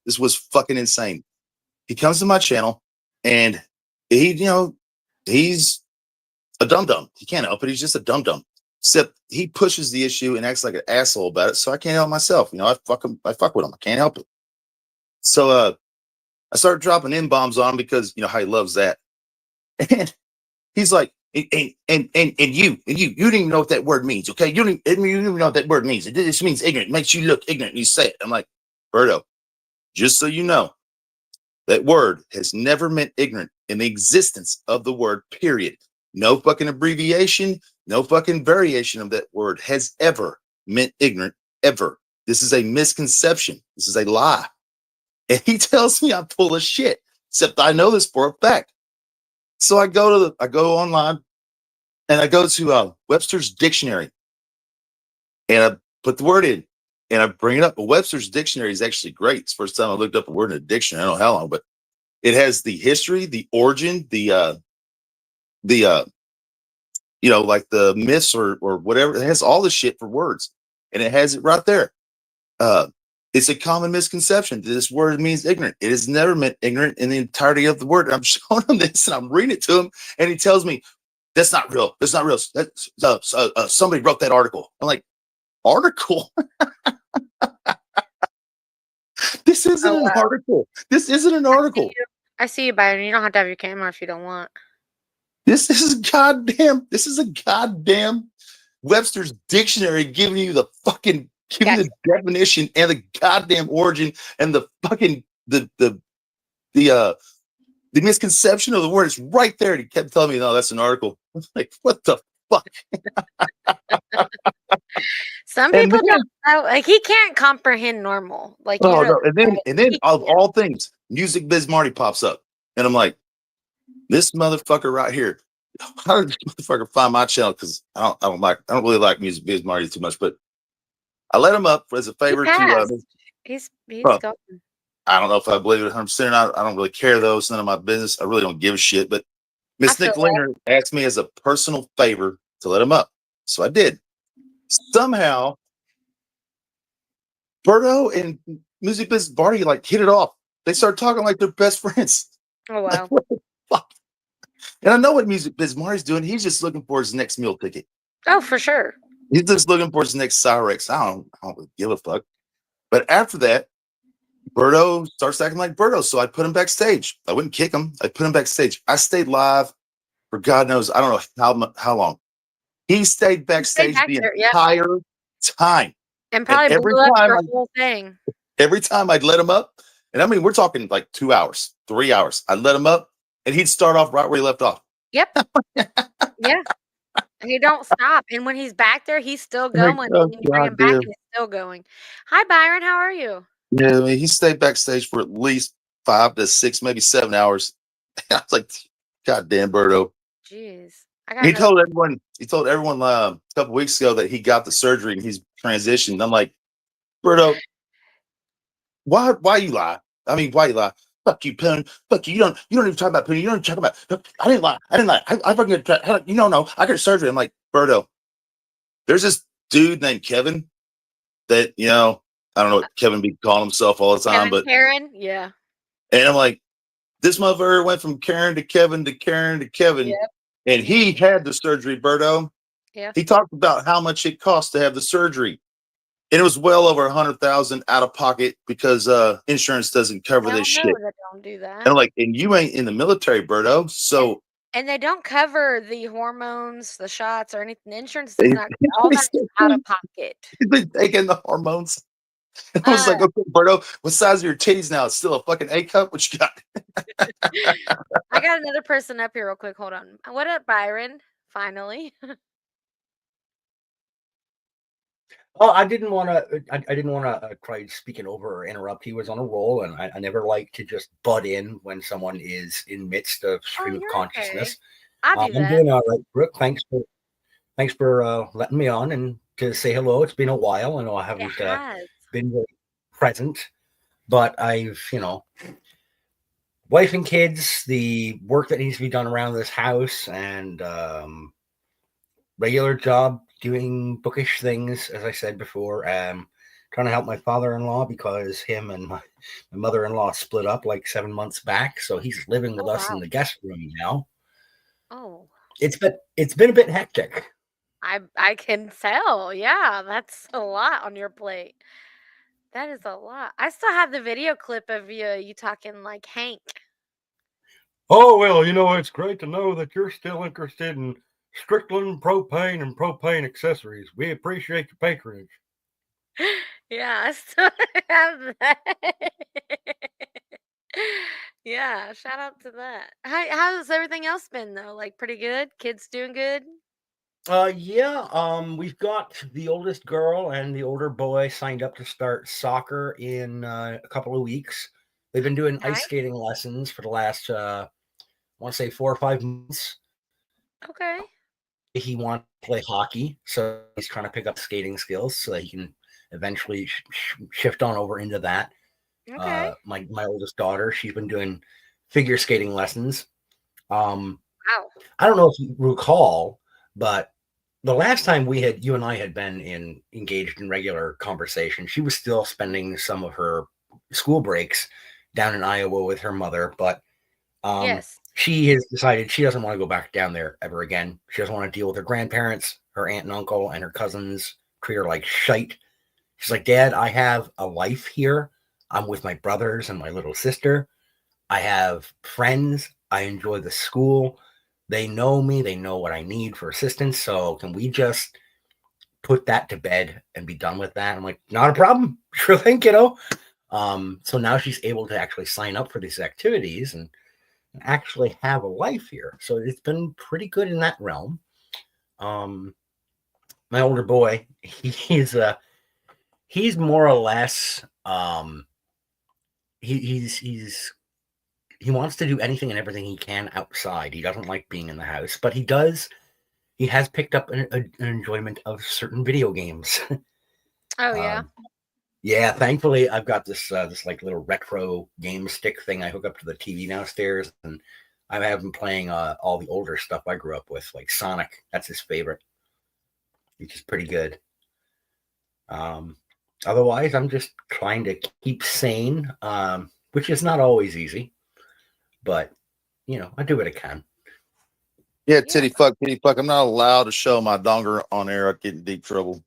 This was fucking insane. He comes to my channel, and he's a dum dum. He can't help it. He's just a dum dum. Except he pushes the issue and acts like an asshole about it. So I can't help myself. I fuck him. I fuck with him. I can't help it. So I started dropping in bombs on him because how he loves that. And he's like, and you didn't even know what that word means, okay? You don't even know what that word means. It just means ignorant. It makes you look ignorant. And you say it. I'm like, Berto, just so you know, that word has never meant ignorant in the existence of the word, period. No fucking abbreviation, no fucking variation of that word has ever meant ignorant, ever. This is a misconception. This is a lie. And he tells me I'm full of shit, except I know this for a fact. So I go online and I go to Webster's dictionary and I put the word in and I bring it up. But Webster's dictionary is actually great. It's the first time I looked up a word in a dictionary. I don't know how long, but it has the history, the origin, the like the myths or whatever. It has all the shit for words, and it has it right there. It's a common misconception that this word means ignorant. It has never meant ignorant in the entirety of the word. I'm showing him this, and I'm reading it to him, and he tells me that's not real. That's not real. That's somebody wrote that article. I'm like, article? This isn't an article. This isn't an article. I see you, Byron. You don't have to have your camera if you don't want. This is a goddamn Webster's dictionary giving you the fucking the definition and the goddamn origin and the fucking the misconception of the word is right there. And he kept telling me, no, that's an article. I was like, what the fuck? Some people don't know, like he can't comprehend normal. Like no. And then of all things, Music Biz Marty pops up. And I'm like, this motherfucker right here. How did this motherfucker find my channel? Because I don't really like Music Biz Marty too much, but I let him up as a favor to he's gone. I don't know if I believe it 100% or not. I don't really care though. It's none of my business. I really don't give a shit. But Miss Nick Linger asked me as a personal favor to let him up. So I did. Somehow Berto and Music Biz Barty hit it off. They started talking like they're best friends. Oh wow. Like, what the fuck? And I know what Music Biz Marty's doing. He's just looking for his next meal ticket. Oh, for sure. He's just looking for his next Cyrex. I don't really give a fuck. But after that, Berto starts acting like Berto. So I put him backstage. I wouldn't kick him. I put him backstage. I stayed live for God knows, I don't know how long. He stayed backstage the entire time. And probably blew up your whole thing. Every time I'd let him up, and I mean, we're talking like 2 hours, 3 hours. I'd let him up, and he'd start off right where he left off. Yep. Yeah. He don't stop. And when he's back there, he's still going. And you bring him back and he's still going. Hi, Byron. How are you? Yeah, I mean, he stayed backstage for at least 5 to 6, maybe 7 hours. I was like, God damn, Berto. Jeez. He told everyone a couple weeks ago that he got the surgery and he's transitioned. I'm like, Berto, why you lie? I mean, why you lie? Fuck you, Poon. Fuck you. You don't even talk about Poon. You don't even talk about. I didn't lie. I fucking no. I got surgery. I'm like, Berto, there's this dude named Kevin that I don't know what Kevin be calling himself all the time, but Karen, yeah. And I'm like, this motherfucker went from Karen to Kevin to Karen to Kevin, and he had the surgery, Berto. Yeah. He talked about how much it cost to have the surgery. And it was well over 100,000 out of pocket because insurance doesn't cover this shit. They don't do that. And I'm like, and you ain't in the military, Berto. So and they don't cover the hormones, the shots, or anything. Insurance does not. All that is out of pocket. He's been taking the hormones. And I was like, okay, Berto, what size are your titties now? It's still a fucking A cup? What you got? I got another person up here real quick. Hold on. What up, Byron? Finally. Oh, I didn't want to. I didn't want to try speaking over or interrupt. He was on a roll, and I never like to just butt in when someone is in midst of Oh, stream of you're okay. consciousness. I do I'm that. doing all right, Brooke. Thanks for letting me on and to say hello. It's been a while. I know I It haven't has. been very present, but I've wife and kids, the work that needs to be done around this house, and regular job doing bookish things, as I said before. Trying to help my father-in-law because him and my mother-in-law split up like 7 months back, so he's living with Oh us in wow. the guest room now. Oh, It's been a bit hectic. I can tell. Yeah, that's a lot on your plate. That is a lot. I still have the video clip of you talking like Hank. Oh, well, it's great to know that you're still interested in Strickland propane and propane accessories. We appreciate your patronage. Yeah, I still have that. Yeah, shout out to that. How's everything else been though? Like pretty good? Kids doing good? Yeah, we've got the oldest girl and the older boy signed up to start soccer in a couple of weeks. They've been doing ice Nice. skating lessons for the last, I want to say 4 or 5 months. Okay. He wants to play hockey, so he's trying to pick up skating skills so that he can eventually shift on over into that. Okay. My oldest daughter, she's been doing figure skating lessons. Wow. I don't know if you recall, but the last time you and I had been engaged in regular conversation, she was still spending some of her school breaks down in Iowa with her mother, but Yes. she has decided she doesn't want to go back down there ever again. She doesn't want to deal with her grandparents, her aunt and uncle, and her cousins treat her like shite. She's like, Dad, I have a life here. I'm with my brothers and my little sister. I have friends. I enjoy the school. They know me. They know what I need for assistance. So can we just put that to bed and be done with that? I'm like, not a problem. Sure thing, kiddo. So now she's able to actually sign up for these activities and actually have a life here. So it's been pretty good in that realm. My older boy, he's more or less he wants to do anything and everything he can outside. He doesn't like being in the house, but he has picked up an enjoyment of certain video games. Oh yeah. Yeah, thankfully I've got this like little retro game stick thing I hook up to the TV downstairs, and I have him playing all the older stuff I grew up with, like Sonic. That's his favorite, which is pretty good. Otherwise, I'm just trying to keep sane, which is not always easy, but I do what I can. Yeah, titty fuck. I'm not allowed to show my donger on air. I'd get in deep trouble.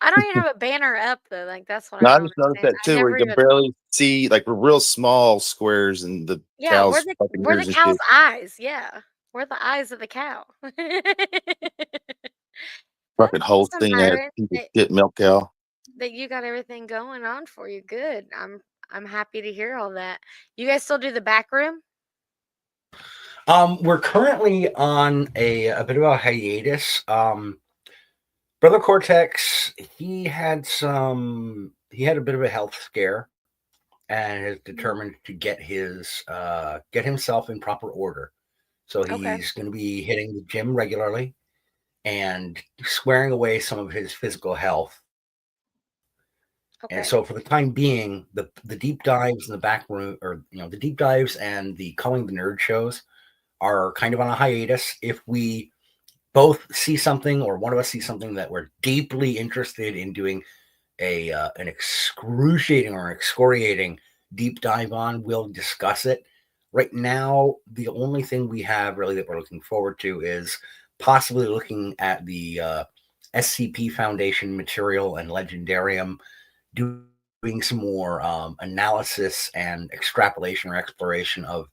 I don't even have a banner up though. Like that's what No, I I don't just noticed understand. that I too, where never you can even. barely see, like, we're real small squares and the Yeah, cow's fucking we're ears the and cow's shit. eyes. Yeah, we're the eyes of the cow. Fucking That's awesome, Holstein ass Byron. piece of shit milk cow. That you got everything going on for you. Good. I'm happy to hear all that. You guys still do the back room? We're currently on a bit of a hiatus. Brother Cortex, he had a bit of a health scare and is determined to get himself in proper order. So Okay. he's going to be hitting the gym regularly and squaring away some of his physical health. And Okay. so for the time being, the deep dives in the back room, or the deep dives and the Calling the Nerd shows are kind of on a hiatus. If we both see something, or one of us sees something that we're deeply interested in doing an excruciating or excoriating deep dive on, we'll discuss it. Right now, the only thing we have really that we're looking forward to is possibly looking at the SCP Foundation material and Legendarium, doing some more analysis and extrapolation or exploration of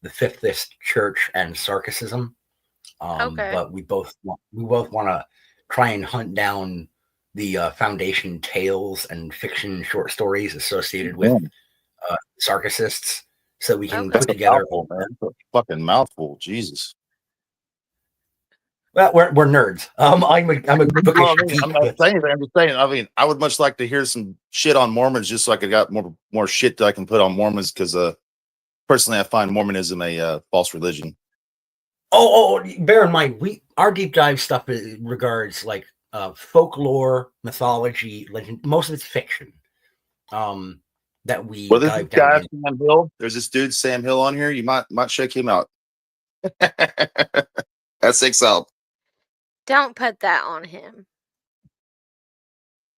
the Fifthist Church and Sarcasm. Okay. But we both want to try and hunt down the Foundation tales and fiction short stories associated with Sarcassists, so we can That's put a together. mouthful, man. That's a fucking mouthful. Jesus. Well, we're nerds. I'm a bookish Well, geek. I'm not saying anything. I'm just saying. I mean, I would much like to hear some shit on Mormons, just so I could got more shit that I can put on Mormons. Because personally, I find Mormonism a false religion. Oh, bear in mind, our deep dive stuff regards like folklore, mythology, legend. Most of it's fiction. That we Well, there's this dive down guy in. Sam Hill. There's this dude Sam Hill on here. You might check him out. That's 6 out. Don't put that on him.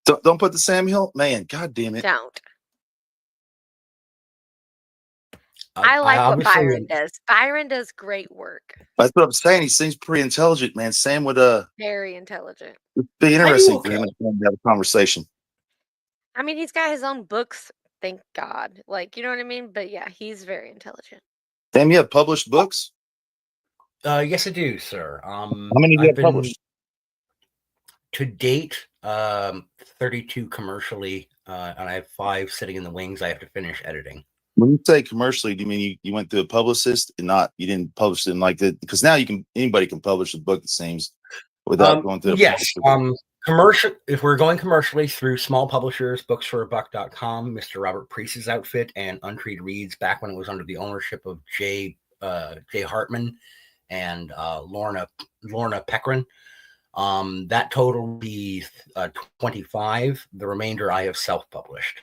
Don't put the Sam Hill man. God damn it! Don't. I like what Byron does. Byron does great work. That's what I'm saying. He seems pretty intelligent, man. Sam would Very intelligent. be interesting for him and Sam to have a conversation. I mean, he's got his own books, thank God. Like, you know what I mean? But yeah, he's very intelligent. Sam, you have published books? Yes, I do, sir. How many do you have published? To date, 32 commercially, and I have 5 sitting in the wings. I have to finish editing. When you say commercially, do you mean you went through a publicist and you didn't publish it like that? Because now anybody can publish a book, it seems, without going through a publisher. Commercial. If we're going commercially through small publishers, booksforabuck.com, Mr. Robert Priest's Outfit, and Untreated Reads, back when it was under the ownership of Jay Hartman and Lorna Peckrin. That total will be 25. The remainder I have self-published.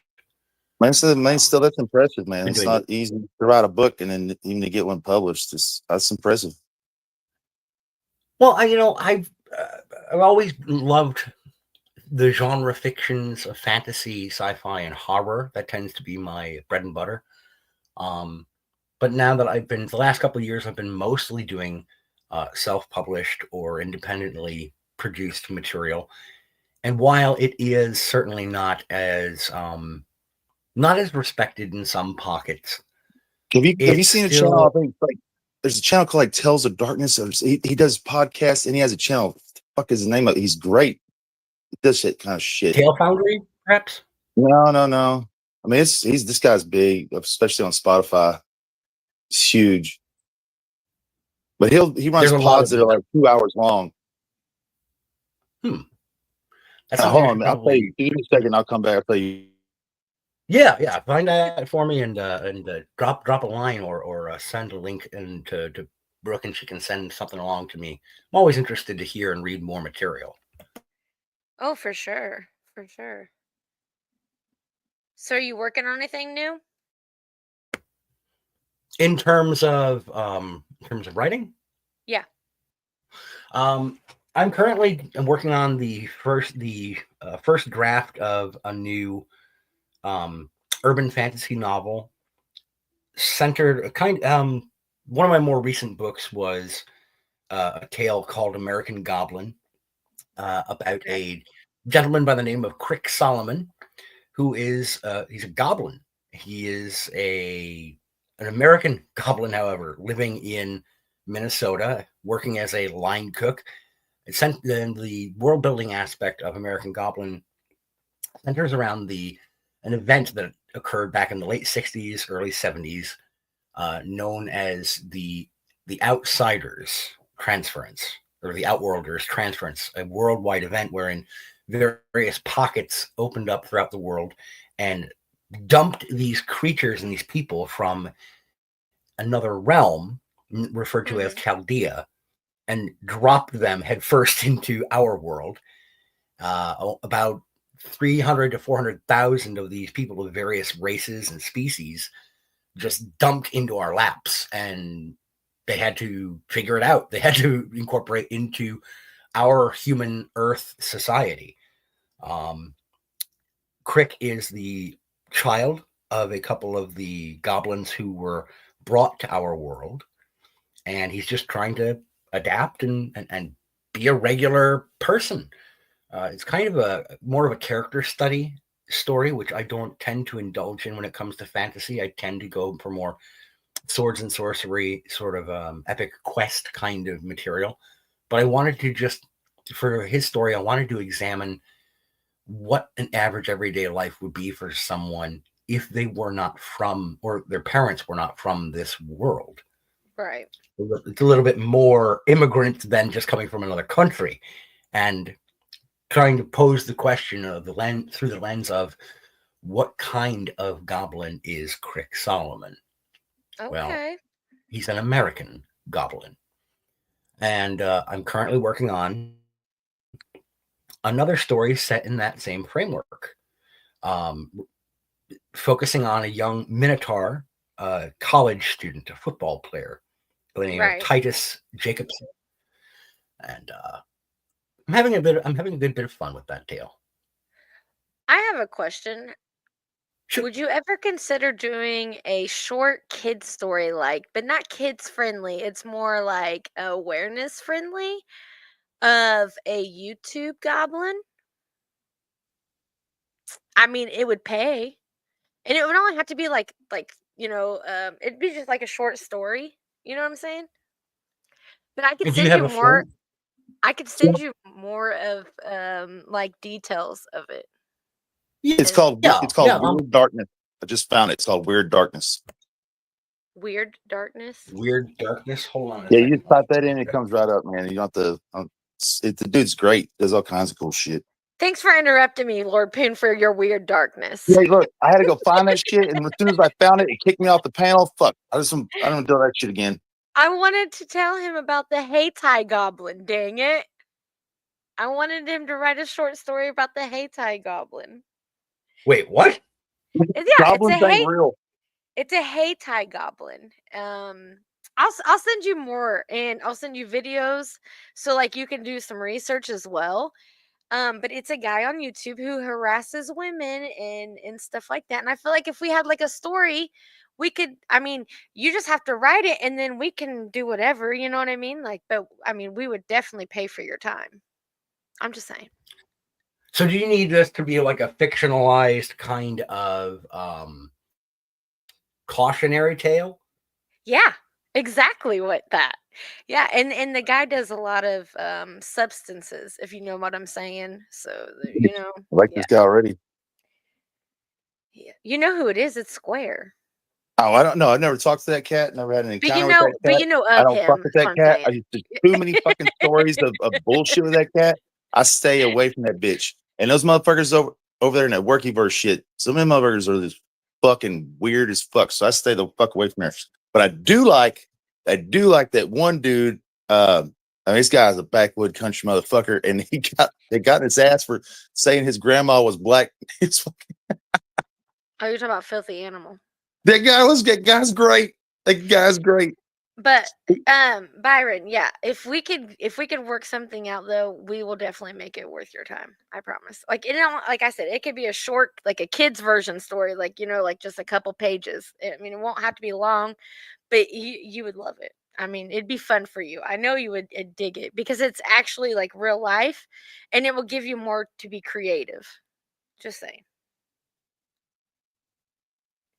Man, still that's impressive, man. It's not easy to write a book and then even to get one published. That's impressive. Well, I've always loved the genre fictions of fantasy, sci-fi, and horror. That tends to be my bread and butter. But now that the last couple of years, I've been mostly doing self-published or independently produced material. And while it is certainly not as respected in some pockets, have you seen a channel? I think there's a channel called Tales of Darkness. He does podcasts and he has a channel. What the fuck is the name of it? He's great. He does that kind of shit. Tale Foundry, perhaps? No. I mean, this guy's big, especially on Spotify. It's huge. But he runs pods that are like 2 hours long. Hold on, I'll tell you. Give me a second. I'll come back. I'll tell you. Yeah. Find that for me and drop a line or send a link to Brooke, and she can send something along to me. I'm always interested to hear and read more material. Oh, for sure. So, are you working on anything new? In terms of writing? Yeah. I'm currently working on the first draft of a new urban fantasy novel centered one of my more recent books was a tale called American Goblin, about a gentleman by the name of Crick Solomon, who is he's a goblin. He is an American goblin, however, living in Minnesota, working as a line cook. The world building aspect of American Goblin centers around an event that occurred back in the late 60s, early 70s, known as the Outsiders Transference, or the Outworlders Transference, a worldwide event wherein various pockets opened up throughout the world and dumped these creatures and these people from another realm referred to as Chaldea and dropped them headfirst into our world. About 300 to 400,000 of these people of various races and species just dumped into our laps, and they had to figure it out. They had to incorporate into our human Earth society. Crick is the child of a couple of the goblins who were brought to our world, and he's just trying to adapt and be a regular person. It's kind of more of a character study story, which I don't tend to indulge in when it comes to fantasy. I tend to go for more swords and sorcery, sort of epic quest kind of material. But I wanted to for his story, I wanted to examine what an average everyday life would be for someone if they were not from, or their parents were not from this world. Right. It's a little bit more immigrant than just coming from another country, and trying to pose the question of through the lens of what kind of goblin is Crick Solomon? Well, Okay. he's an American goblin, and I'm currently working on another story set in that same framework, focusing on a young Minotaur college student, a football player by the name of Right. Titus Jacobson, and I'm having a good bit of fun with that tale. I have a question. Would you ever consider doing a short kid story but not kids friendly? It's more like awareness friendly of a YouTube goblin? I mean, it would pay. And it would only have to be it'd be just like a short story. You know what I'm saying? But I could And do you send have you a more. friend? I could send you more of like details of it. It's And called Weird Darkness. I just found it. It's called Weird Darkness. Weird Darkness. Weird Darkness. Hold on a Yeah, second. you just type that in, it comes right up, man. You don't have to. The dude's great. Does all kinds of cool shit. Thanks for interrupting me, Lord Poon, for your weird darkness. Yeah, look, I had to go find that shit, and as soon as I found it, it kicked me off the panel. Fuck, I don't do that shit again. I wanted to tell him about the Hatai Goblin. Dang it! I wanted him to write a short story about the Hatai Goblin. Wait, what? Goblins ain't real. It's a Hatai Goblin. I'll send you more, and I'll send you videos so like you can do some research as well. But it's a guy on YouTube who harasses women and stuff like that. And I feel like if we had like a story, we could. I mean, you just have to write it, and then we can do whatever. You know what I mean? But I mean, we would definitely pay for your time. I'm just saying. So do you need this to be like a fictionalized kind of cautionary tale? Yeah, exactly what that. Yeah, and the guy does a lot of substances, if you know what I'm saying. So I like this guy already. yeah, you know who it is. It's Square. Oh, I don't know. I've never talked to that cat. Never had an But encounter with that cat. you know I of don't fuck him. with That's that what I'm cat. saying. There's too many fucking stories of bullshit with that cat. I stay away from that bitch. And those motherfuckers over there in that workyverse shit. Some of them motherfuckers are just fucking weird as fuck. So I stay the fuck away from there. But I do like that one dude. I mean, this guy's a backwood country motherfucker, and they got in his ass for saying his grandma was black. It's fucking. Oh, you're talking about Filthy Animal. That guy's great. That guy's great. But Byron, yeah, if we could work something out though, we will definitely make it worth your time. I promise. Like I said, it could be a short, like a kid's version story, like like just a couple pages. I mean, it won't have to be long, but you would love it. I mean, it'd be fun for you. I know you would dig it because it's actually like real life, and it will give you more to be creative. Just saying.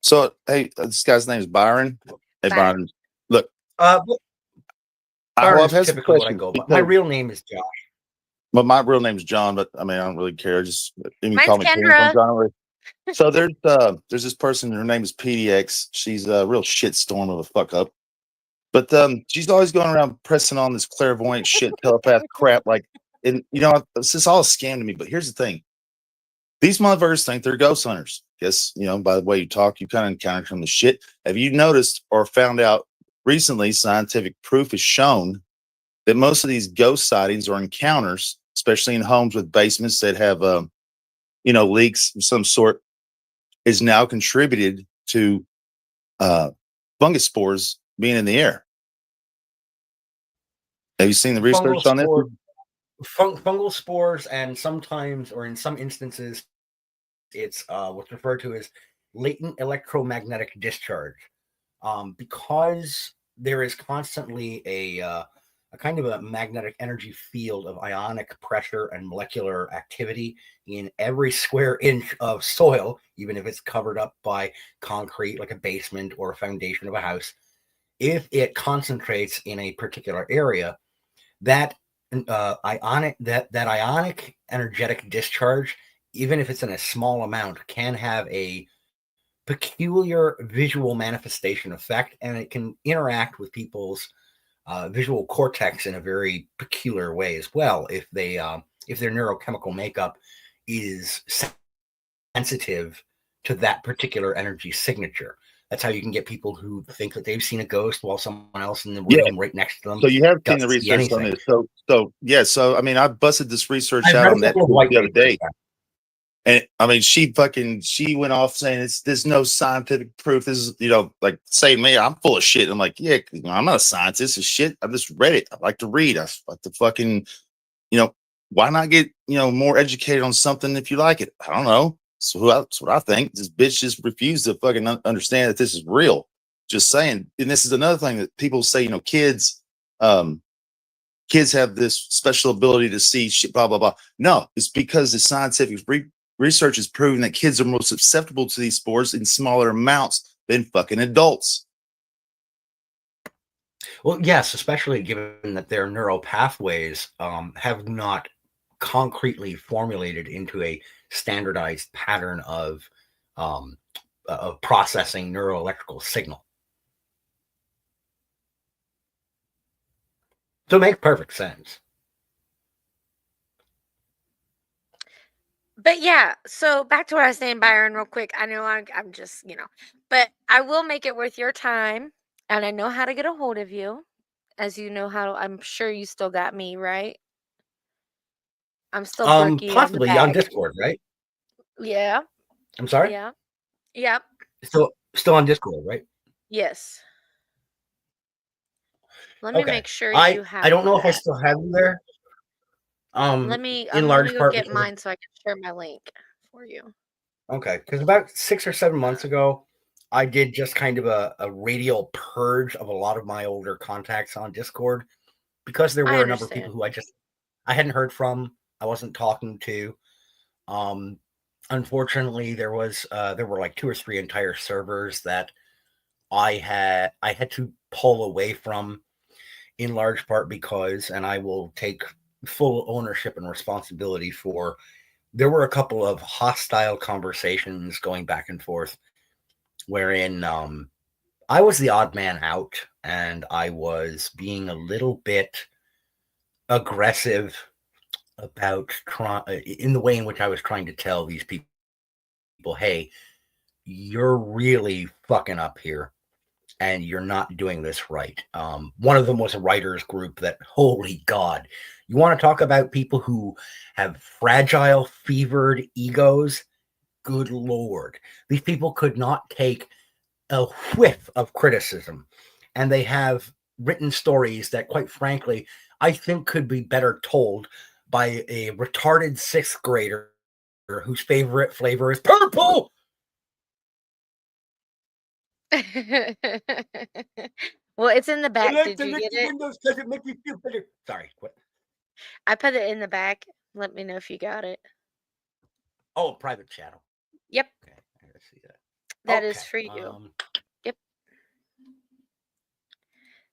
So, hey, this guy's name is Byron. Hey, Byron, look. Byron I've is had some typically what I questions. go by. My real name is Josh. Well, my real name is John, but I mean, I don't really care. Just you Mine's call me Ken Kendra. from John. So there's this person. Her name is PDX. She's a real shitstorm of a fuck up. But she's always going around pressing on this clairvoyant shit, telepath crap. And it's just all a scam to me. But here's the thing: these motherfuckers think they're ghost hunters. Yes, by the way you talk, you kind of encountered some of the shit. Have you noticed or found out recently? Scientific proof has shown that most of these ghost sightings or encounters, especially in homes with basements that have, leaks of some sort, is now contributed to fungus spores being in the air. Have you seen the research on this? Fungal spores, and sometimes, or in some instances, it's what's referred to as latent electromagnetic discharge, because there is constantly a kind of a magnetic energy field of ionic pressure and molecular activity in every square inch of soil, even if it's covered up by concrete, like a basement or a foundation of a house. If it concentrates in a particular area, that ionic energetic discharge, even if it's in a small amount, can have a peculiar visual manifestation effect, and it can interact with people's visual cortex in a very peculiar way as well. If their neurochemical makeup is sensitive to that particular energy signature. That's how you can get people who think that they've seen a ghost while someone else in the room right next to them. So you have seen the doesn't see research on anything. this. So I mean, I busted this research I've out read a on that couple of white the other papers, day. And I mean, she went off saying there's no scientific proof. This is, like saying me, I'm full of shit. I'm like, yeah, I'm not a scientist. It's shit. I just read it. I like to read. I like to fucking, why not get, more educated on something if you like it? I don't know. So that's what I think. This bitch just refused to fucking understand that this is real. Just saying. And this is another thing that people say, kids have this special ability to see shit, blah, blah, blah. No, it's because the scientific research has proven that kids are more susceptible to these spores in smaller amounts than fucking adults. Well, yes, especially given that their neural pathways have not concretely formulated into a standardized pattern of processing neuroelectrical signal. So it makes perfect sense. But yeah, so back to what I was saying, Byron, real quick. I know I'm just, but I will make it worth your time, and I know how to get a hold of you, as you know how. I'm sure you still got me, right? I'm still Berkey in the Possibly on bag. Discord, right? Yeah. I'm sorry? Yeah. Yep. Still on Discord, right? Yes. Let me Okay. make sure I you have don't know if I that. still have you there. Let me in let large me go part get because mine so I can share my link for you. Okay, because about 6 or 7 months ago, I did just kind of a radial purge of a lot of my older contacts on Discord because there I were a number of people understand. who I hadn't heard from, I wasn't talking to. Unfortunately, there were like 2 or 3 entire servers that I had to pull away from, in large part because, and I will take full ownership and responsibility for, there were a couple of hostile conversations going back and forth wherein I was the odd man out and I was being a little bit aggressive about in the way in which I was trying to tell these people, hey, you're really fucking up here and you're not doing this right. One of them was a writers group that, holy God, you want to talk about people who have fragile, fevered egos? Good Lord. These people could not take a whiff of criticism. And they have written stories that, quite frankly, I think could be better told by a retarded 6th grader whose favorite flavor is purple. Well, it's in the I back. like Did to you lick get the it? windows because it makes me feel better. Sorry, what? I put it in the back. Let me know if you got it. Oh, private channel. Yep. Okay, I gotta see that. That is for you. Yep.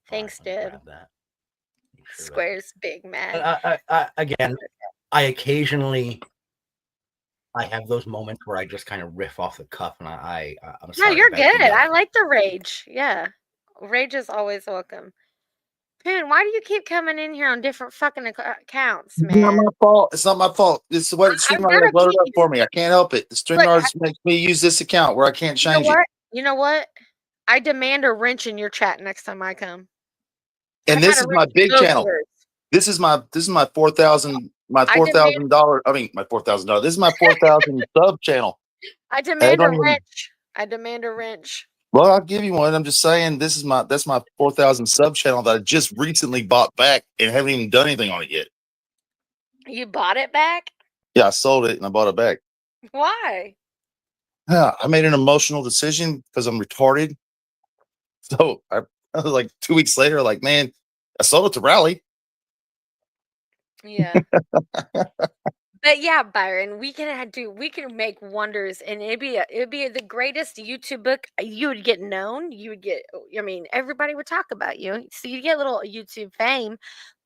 Thanks, Deb. Grab that. Square's big man. Again, I occasionally have those moments where I just kind of riff off the cuff, and I'm No, sorry. you're about good. the, I like the rage. Yeah. Rage is always welcome. Poon, why do you keep coming in here on different fucking accounts, It's not man? my fault. It's not my fault. This is what I'm StreamYard gonna has loaded keep up for me. I can't help it. The Look, StreamYard makes me use this account where I can't you know change it. what? You know what? I demand a wrench in your chat next time I come. And this is my big channel. Words. This is my $4,000 my $4,000. I mean my $4,000. This is my 4,000 sub channel. I demand a wrench. I demand a wrench. Well, I'll give you one. I'm just saying that's my 4,000 sub channel that I just recently bought back and haven't even done anything on it yet. You bought it back? Yeah, I sold it and I bought it back. Why? Yeah, I made an emotional decision because I'm retarded. So I was like 2 weeks later, like, man, I sold it to Rally. Yeah. But yeah, Byron, we can make wonders, and it'd be the greatest YouTube book. You would get known. You would get. I mean, everybody would talk about you. So you get a little YouTube fame,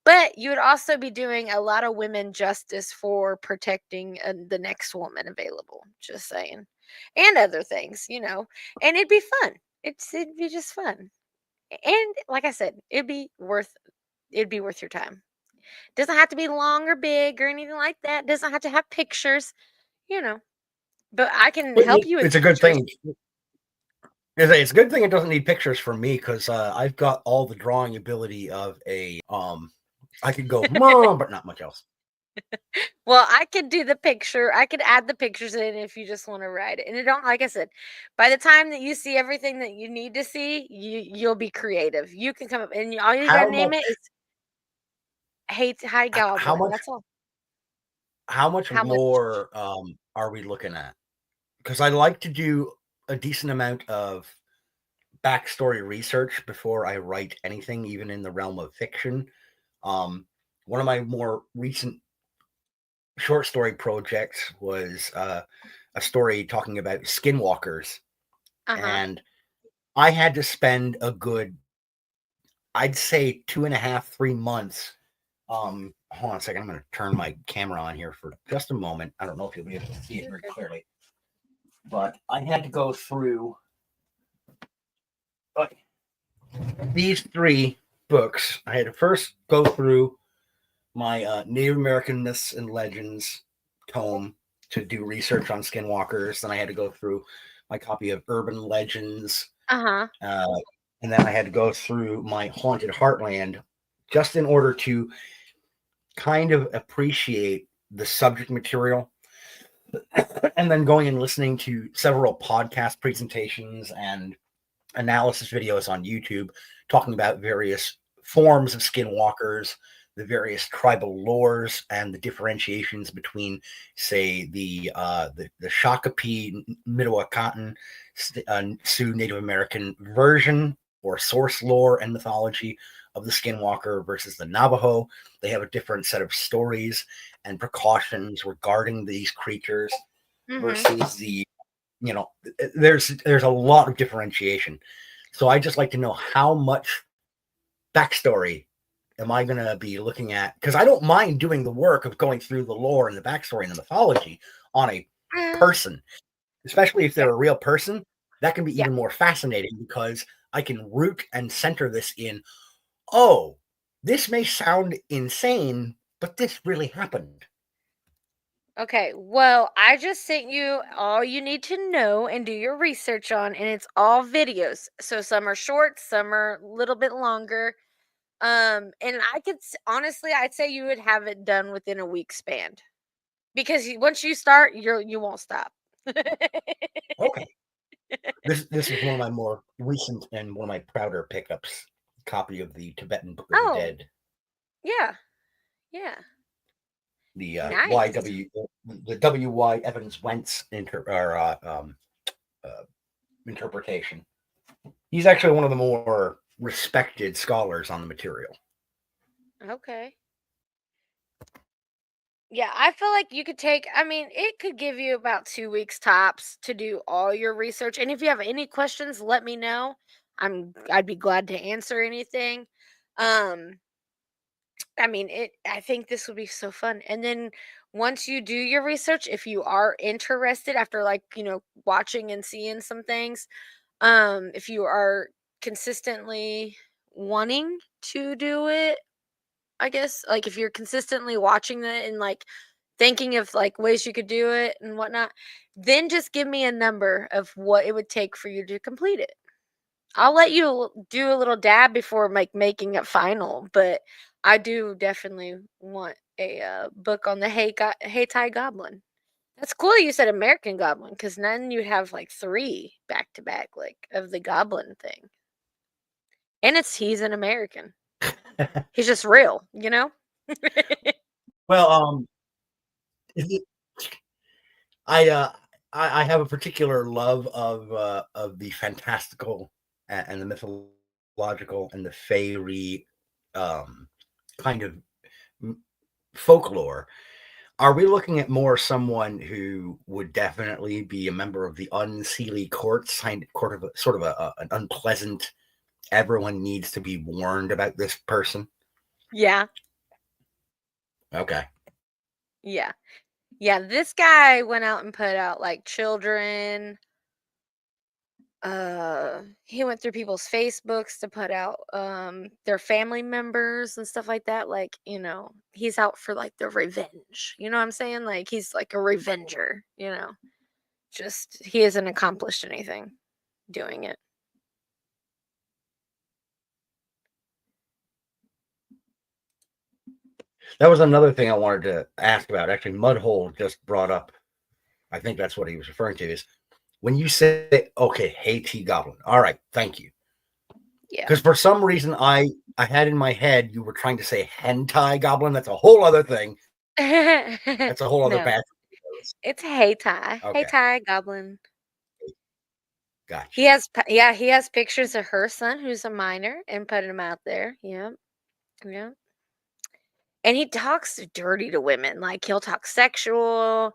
but you would also be doing a lot of women justice for protecting the next woman available. Just saying. and other things, and it'd be fun. It'd be just fun. And like I said, it'd be worth your time. Doesn't have to be long or big or anything like that. Doesn't have to have pictures, you know. But I can help you with It's a good pictures. thing. It's a good thing it doesn't need pictures for me because I've got all the drawing ability of a I could go mom, but not much else. Well, I could do the picture. I could add the pictures in if you just want to write it. And it don't, like I said, by the time that you see everything that you need to see, you'll be creative. You can come up and all you gotta How name much? it is High How Goblin. much? That's all. How much How much? lore are we looking at? Because I like to do a decent amount of backstory research before I write anything, even in the realm of fiction. One of my more recent short story projects was a story talking about skinwalkers, and I had to spend a good, I'd say 2.5, 3 months. Hold on a second. I'm going to turn my camera on here for just a moment. I don't know if you'll be able to see it very clearly, but I had to go through these 3 books. I had to first go through my Native American myths and legends tome to do research on skinwalkers. Then I had to go through my copy of Urban Legends. And then I had to go through my Haunted Heartland just in order to kind of appreciate the subject material. And then going and listening to several podcast presentations and analysis videos on YouTube talking about various forms of skinwalkers, the various tribal lores, and the differentiations between, say, the Shakopee, Mdewakanton, Sioux Native American version or source lore and mythology of the skinwalker versus the Navajo. They have a different set of stories and precautions regarding these creatures versus the, there's a lot of differentiation. So I just like to know how much backstory am I going to be looking at? Because I don't mind doing the work of going through the lore and the backstory and the mythology on a person, especially if they're a real person. That can be even more fascinating because I can root and center this in, oh, this may sound insane, but this really happened. Okay, well, I just sent you all you need to know and do your research on, and it's all videos. So some are short, some are a little bit longer. And I could honestly, I'd say you would have it done within a week span, because once you start, you won't stop. Okay. This is one of my more recent and one of my prouder pickups. Copy of the Tibetan Book of the Dead. Yeah. The Nice. W.Y. Evans Wentz interpretation. He's actually one of the more respected scholars on the material. Okay. Yeah, I feel like you could take, it could give you about 2 weeks tops to do all your research. And if you have any questions, let me know. I'd be glad to answer anything. I think this would be so fun. And then once you do your research, if you are interested after watching and seeing some things, if you are consistently wanting to do it, I guess, if you're consistently watching it and thinking of ways you could do it and whatnot, then just give me a number of what it would take for you to complete it. I'll let you do a little dab before making it final, but I do definitely want a book on the Hayti Goblin. That's cool you said American Goblin, because then you'd have 3 back to back of the Goblin thing. And he's an American. He's just real, Well, I have a particular love of the fantastical and the mythological and the fairy kind of folklore. Are we looking at more someone who would definitely be a member of the unseelie courts, sort of an unpleasant, everyone needs to be warned about this person? Yeah. Okay. Yeah. Yeah, this guy went out and put out like children. He went through people's Facebooks to put out their family members and stuff like that. Like, he's out for like the revenge. You know what I'm saying? Like he's like a revenger, Just he hasn't accomplished anything doing it. That was another thing I wanted to ask about. Actually, Mudhole just brought up, I think that's what he was referring to, is when you say, okay, hey, T Goblin. All right, thank you. Yeah. Because for some reason I had in my head you were trying to say hentai goblin. That's a whole other thing. That's a whole other No. path. It's Hey Ty. Okay. Hey Ty Goblin. Gotcha. He has pictures of her son who's a minor and put him out there. Yeah. Yeah. And he talks dirty to women. Like he'll talk sexual,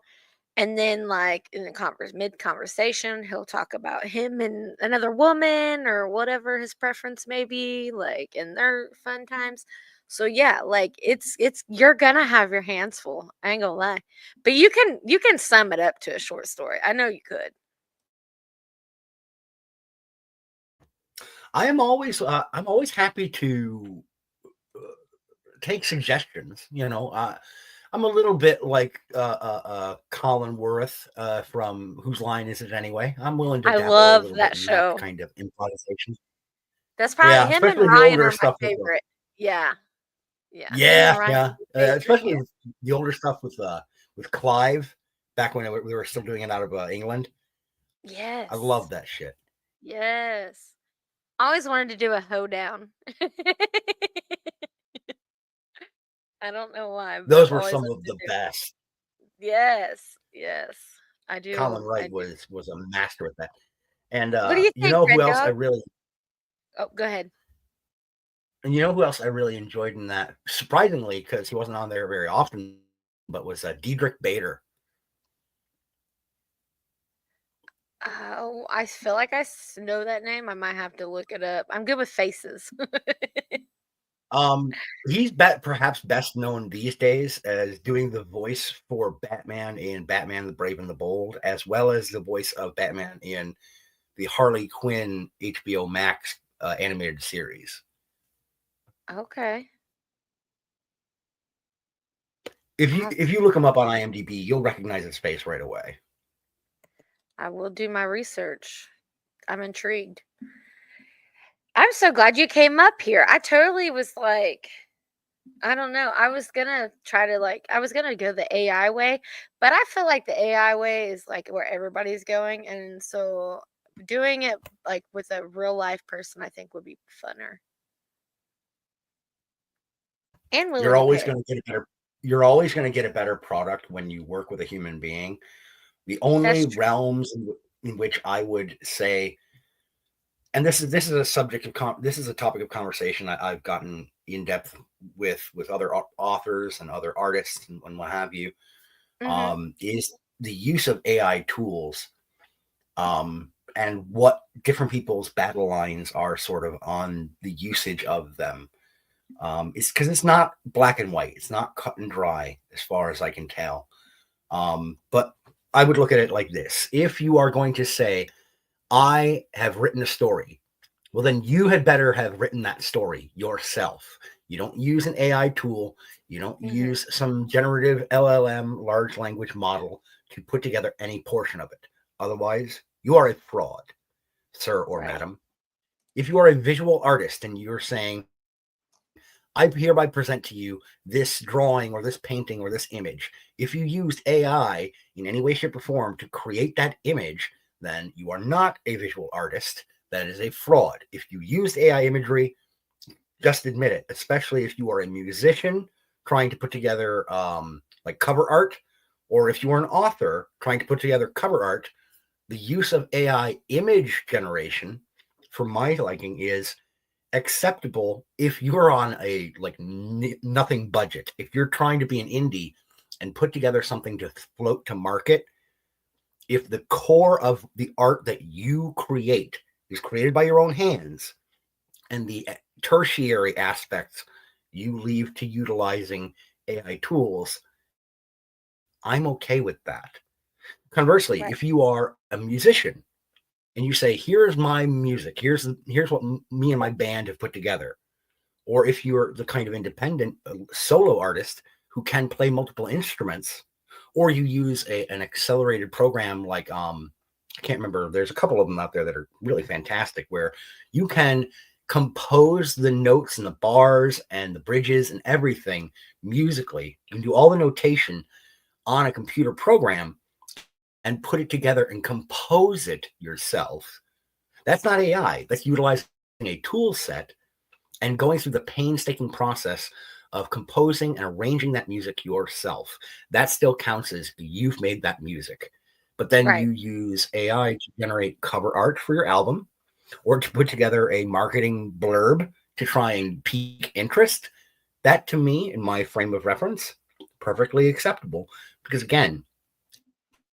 and then like in the mid conversation, he'll talk about him and another woman or whatever his preference may be, like in their fun times. So yeah, like it's you're gonna have your hands full. I ain't gonna lie. But you can sum it up to a short story. I know you could. I'm always happy to take suggestions. I'm a little bit like Colin Worth from Whose Line Is It Anyway? I'm willing to I dabble a love little that bit in that show. kind of improvisation. That's probably Yeah, him and especially the Ryan older are my stuff with favorite. Yeah. Yeah. Him and yeah, Ryan yeah, are my favorite. especially Yeah. with the older stuff with Clive back when we were still doing it out of England. Yes. I love that shit. Yes. I always wanted to do a hoedown. I don't know why, but I've Those were always some wanted of to the do. best. Yes. Yes. I Colin do. Wright was a master at that. And What do you you think, know who Red else Dog? Oh, go ahead. and you know who else I really enjoyed in that, surprisingly, because he wasn't on there very often, but was Diedrich Bader. Oh, I feel like I know that name. I might have to look it up. I'm good with faces. He's perhaps best known these days as doing the voice for Batman in Batman the Brave and the Bold, as well as the voice of Batman in the Harley Quinn HBO Max animated series. Okay. If you look him up on IMDb, you'll recognize his face right away. I will do my research. I'm intrigued. I'm so glad you came up here. I totally was like, I don't know. I was gonna try to I was gonna go the AI way, but I feel like the AI way is like where everybody's going, and so doing it like with a real life person, I think would be funner and willing You're to always pay. going to get a better. You're always going to get a better product when you work with a human being. The only realms in which I would say, and this is a subject of this is a topic of conversation I've gotten in depth with other authors and other artists and what have you, is the use of AI tools, and what different people's battle lines are sort of on the usage of them. It's because it's not black and white. It's not cut and dry as far as I can tell. But I would look at it like this. If you are going to say, I have written a story, well, then you had better have written that story yourself. You don't use an AI tool. You don't use some generative LLM, large language model, to put together any portion of it. Otherwise, you are a fraud, sir or madam. If you are a visual artist and you're saying, I hereby present to you this drawing or this painting or this image. If you used AI in any way, shape, or form to create that image, then you are not a visual artist. That is a fraud. If you used AI imagery, just admit it, especially if you are a musician trying to put together like cover art, or if you are an author trying to put together cover art. The use of AI image generation, for my liking, is acceptable if you're on a nothing budget. If you're trying to be an indie and put together something to float to market, if the core of the art that you create is created by your own hands and the tertiary aspects you leave to utilizing AI tools, I'm okay with that. Conversely, Right. if you are a musician and you say, "Here's my music. Here's what me and my band have put together," or if you're the kind of independent solo artist who can play multiple instruments, or you use an accelerated program like I can't remember. There's a couple of them out there that are really fantastic where you can compose the notes and the bars and the bridges and everything musically. You can do all the notation on a computer program and put it together and compose it yourself. That's not AI. That's utilizing a tool set and going through the painstaking process of composing and arranging that music yourself. That still counts as you've made that music. But then Right. you use AI to generate cover art for your album or to put together a marketing blurb to try and pique interest. That, to me, in my frame of reference, perfectly acceptable. Because again,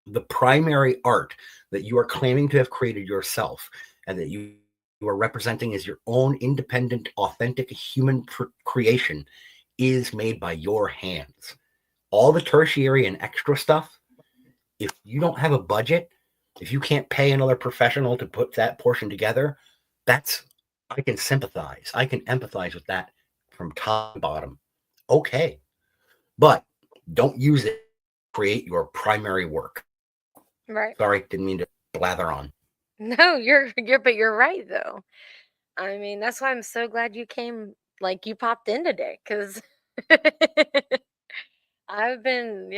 the primary art that you are claiming to have created yourself and that you are representing as your own independent, authentic human creation is made by your hands. All the tertiary and extra stuff, if you don't have a budget, if you can't pay another professional to put that portion together, I can sympathize. I can empathize with that from top to bottom. Okay. But don't use it to create your primary work. Right. Sorry, didn't mean to blather on. No, but you're right though. I mean, that's why I'm so glad you came, like you popped in today, because I've been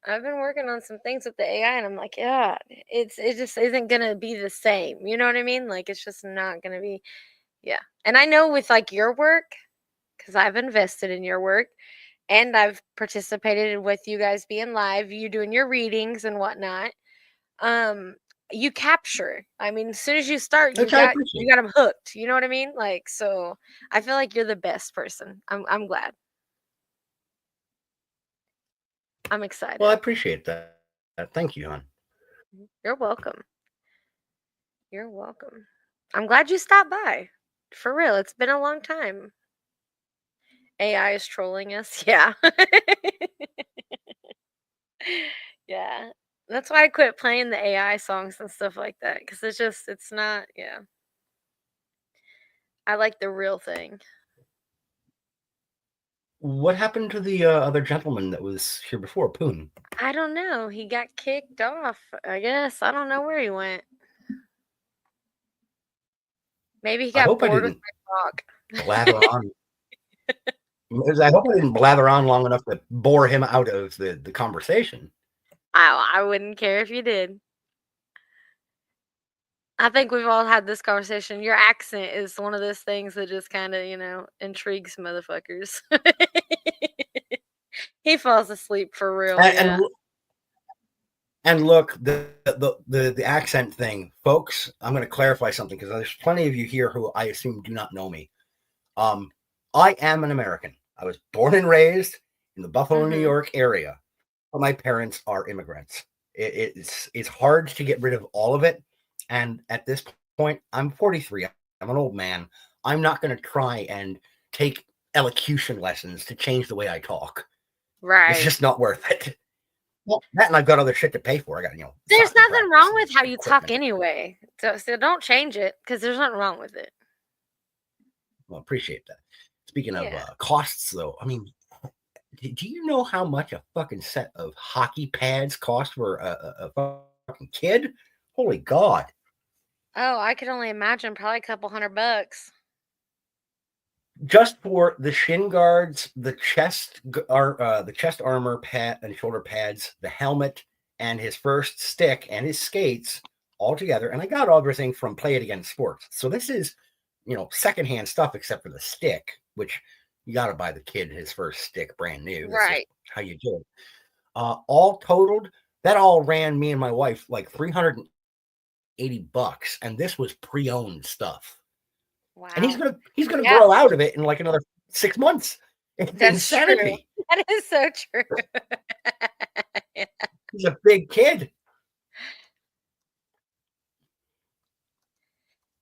working on some things with the AI, and I'm like, yeah, it just isn't gonna be the same. You know what I mean? Like, it's just not gonna be, yeah. And I know with like your work, because I've invested in your work, and I've participated with you guys being live, you doing your readings and whatnot. Um, you capture. I mean, as soon as you start, Which I appreciate. you got them hooked. You know what I mean? Like, so I feel like you're the best person. I'm glad. I'm excited. Well, I appreciate that. Thank you, hon. You're welcome. You're welcome. I'm glad you stopped by. For real, it's been a long time. AI is trolling us. Yeah. Yeah. That's why I quit playing the AI songs and stuff like that, because it's not, yeah. I like the real thing. What happened to the other gentleman that was here before, Poon? I don't know. He got kicked off, I guess. I don't know where he went. Maybe he I got hope I bored with didn't my talk. blather on. I hope I didn't blather on long enough to bore him out of the conversation. I wouldn't care if you did. I think we've all had this conversation. Your accent is one of those things that just kind of, intrigues motherfuckers. He falls asleep for real, yeah. And look, the accent thing, folks. I'm going to clarify something because there's plenty of you here who I assume do not know me. I am an American. I was born and raised in the Buffalo, New York area, but my parents are immigrants. It's hard to get rid of all of it, and at this point, I'm 43. I'm an old man. I'm not going to try and take elocution lessons to change the way I talk. Right. It's just not worth it. Well, that and I've got other shit to pay for. I got, There's nothing wrong with how you talk anyway. So don't change it, because there's nothing wrong with it. Well, appreciate that. Speaking Yeah. of costs, though, I mean, do you know how much a fucking set of hockey pads cost for a fucking kid? Holy God. Oh, I could only imagine, probably a couple $100. Just for the shin guards, the chest armor pad and shoulder pads, the helmet, and his first stick and his skates all together. And I got everything from Play It Again Sports. So this is, secondhand stuff except for the stick, which you got to buy the kid his first stick brand new. That's right. how you do it. All totaled, that all ran me and my wife like $380, and this was pre-owned stuff. Wow. And he's gonna grow out of it in like another 6 months. It's That's insanity. true. That is so true. Yeah. He's a big kid.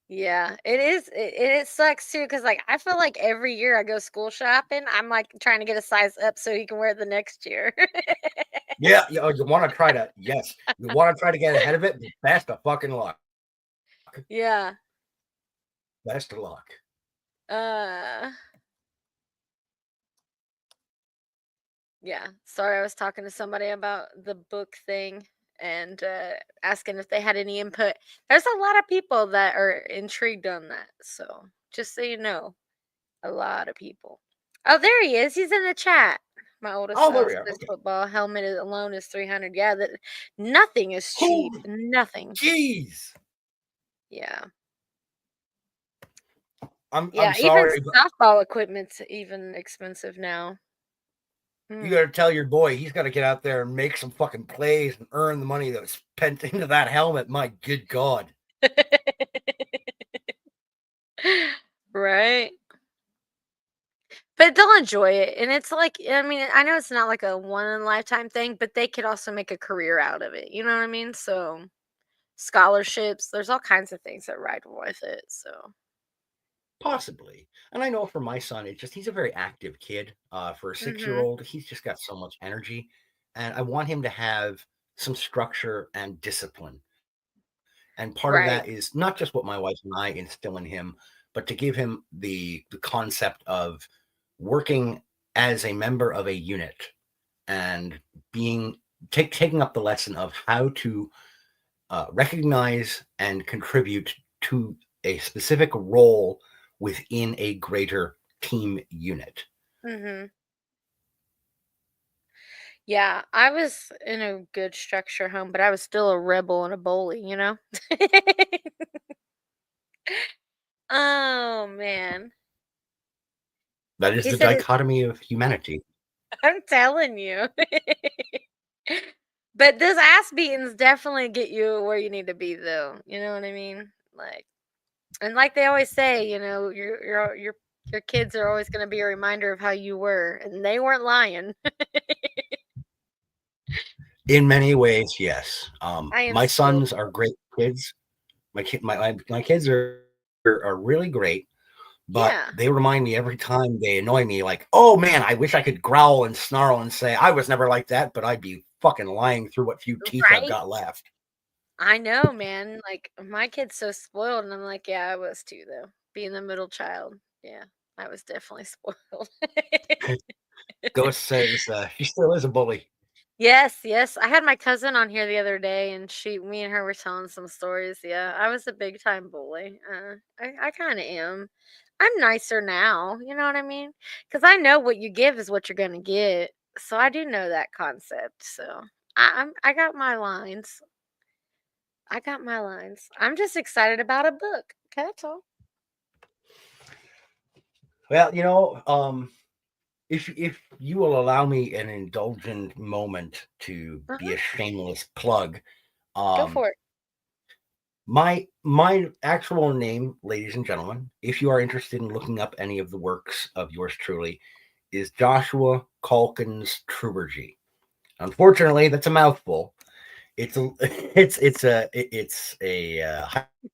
Yeah, it is. It sucks too, because like I feel like every year I go school shopping, I'm like trying to get a size up so he can wear it the next year. Yeah, you want to try to, yes, you want to try to get ahead of it. Best of fucking luck. Yeah. Best of luck. Yeah. Sorry, I was talking to somebody about the book thing and asking if they had any input. There's a lot of people that are intrigued on that. So just so you know, a lot of people. Oh, there he is. He's in the chat. My oldest Oh, there son we are. says Okay. football helmet alone is 300. Yeah, that nothing is cheap. Nothing. Jeez. Yeah. I'm Yeah, even sorry, but softball equipment's even expensive now. you got to tell your boy he's got to get out there and make some fucking plays and earn the money that was spent into that helmet. My good God. Right? But they'll enjoy it. And it's like, I mean, I know it's not like a one in a lifetime thing, but they could also make a career out of it. You know what I mean? So scholarships, there's all kinds of things that ride with it. So Possibly. And I know for my son, he's a very active kid. For a 6-year-old, he's just got so much energy. And I want him to have some structure and discipline. And part of right. that is not just what my wife and I instill in him, but to give him the concept of working as a member of a unit and taking up the lesson of how to recognize and contribute to a specific role within a greater team unit. Yeah, I was in a good structure home, but I was still a rebel and a bully, you know? Oh, man. That is He the said it dichotomy of humanity. I'm telling you. But those ass beatings definitely get you where you need to be, though. You know what I mean? Like, and like they always say, you know, your kids are always going to be a reminder of how you were, and they weren't lying. In many ways, yes. I My instilled. sons are great kids. My kids are really great, but Yeah. they remind me every time they annoy me, like, oh man, I wish I could growl and snarl and say I was never like that, but I'd be fucking lying through what few teeth I've Right? got left. I know, man. Like my kid's so spoiled, and I'm like, yeah, I was too, though. Being the middle child, yeah, I was definitely spoiled. Ghost says she still is a bully. Yes, yes. I had my cousin on here the other day, and me and her were telling some stories. Yeah, I was a big time bully. I kind of am. I'm nicer now. You know what I mean? Because I know what you give is what you're gonna get. So I do know that concept. So I got my lines. I got my lines. I'm just excited about a book. Okay, that's all. Well, if you will allow me an indulgent moment to be a shameless plug, Go for it. my actual name, ladies and gentlemen, if you are interested in looking up any of the works of yours truly, is Joshua Calkins Trubergy. Unfortunately, that's a mouthful. It's a it's a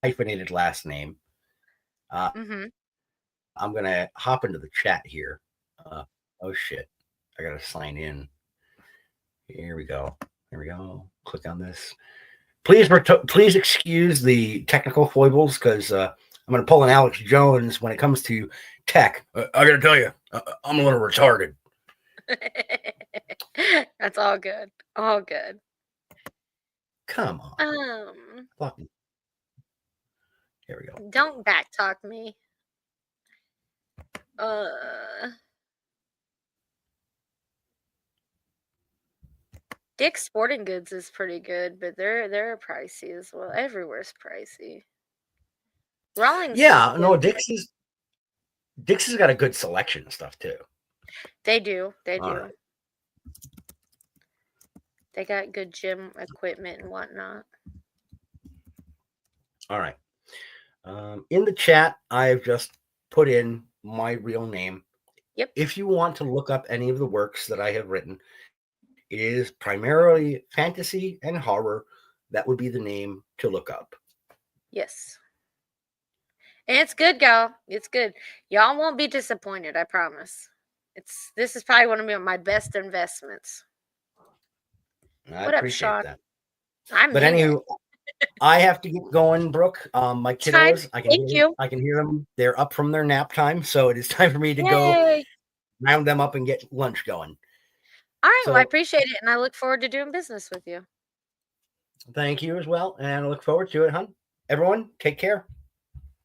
hyphenated last name. I'm gonna hop into the chat here. Oh shit! I gotta sign in. Here we go. Here we go. Click on this. Please excuse the technical foibles because I'm going to pull an Alex Jones when it comes to tech. I got to tell you, I'm a little retarded. That's all good. All good. Come on. Fucking. Here we go. Don't backtalk me. Dick's Sporting Goods is pretty good, but they're pricey as well. Everywhere's pricey. Rawlings is Yeah, no, good. Dick's has got a good selection of stuff too. They do. They All do. right. They got good gym equipment and whatnot. All right. In the chat, I've just put in my real name. Yep. If you want to look up any of the works that I have written, it is primarily fantasy and horror. That would be the name to look up. Yes. And it's good, y'all. It's good. Y'all won't be disappointed, I promise. This is probably one of my best investments. I What up, appreciate Sean? that. I But mean it. anywho, I have to get going, Brooke. My It's fine. kiddos, I Thank you. can hear them. They're up from their nap time, so it is time for me to go Yay. round them up and get lunch going. All right. Well, I So appreciate it, and I look forward to doing business with you. thank you as well, and I look forward to it, hon. Everyone, take care.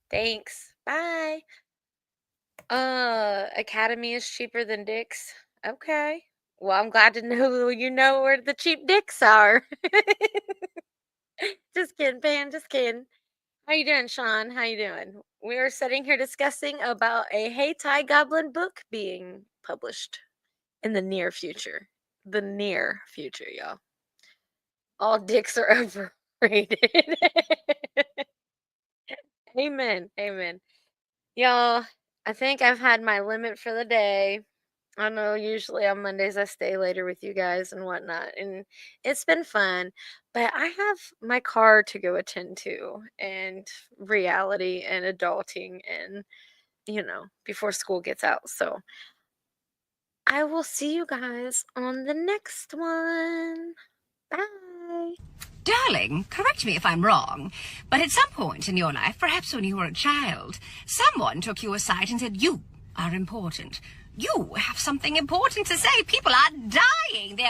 Thanks. Bye. Academy is cheaper than Dick's. Okay. Well, I'm glad to know you know where the cheap dicks are. Just kidding, Pan. Just kidding. How you doing, Sean? How you doing? We are sitting here discussing about a Hatai Goblin book being published in the near future. The near future, y'all. All dicks are overrated. Amen. Amen. Y'all, I think I've had my limit for the day. I know usually on Mondays I stay later with you guys and whatnot, and it's been fun. But I have my car to go attend to, and reality and adulting, and before school gets out. So I will see you guys on the next one. Bye. Darling, correct me if I'm wrong, but at some point in your life, perhaps when you were a child, someone took you aside and said, "You are important. You have something important to say. People are dying. They're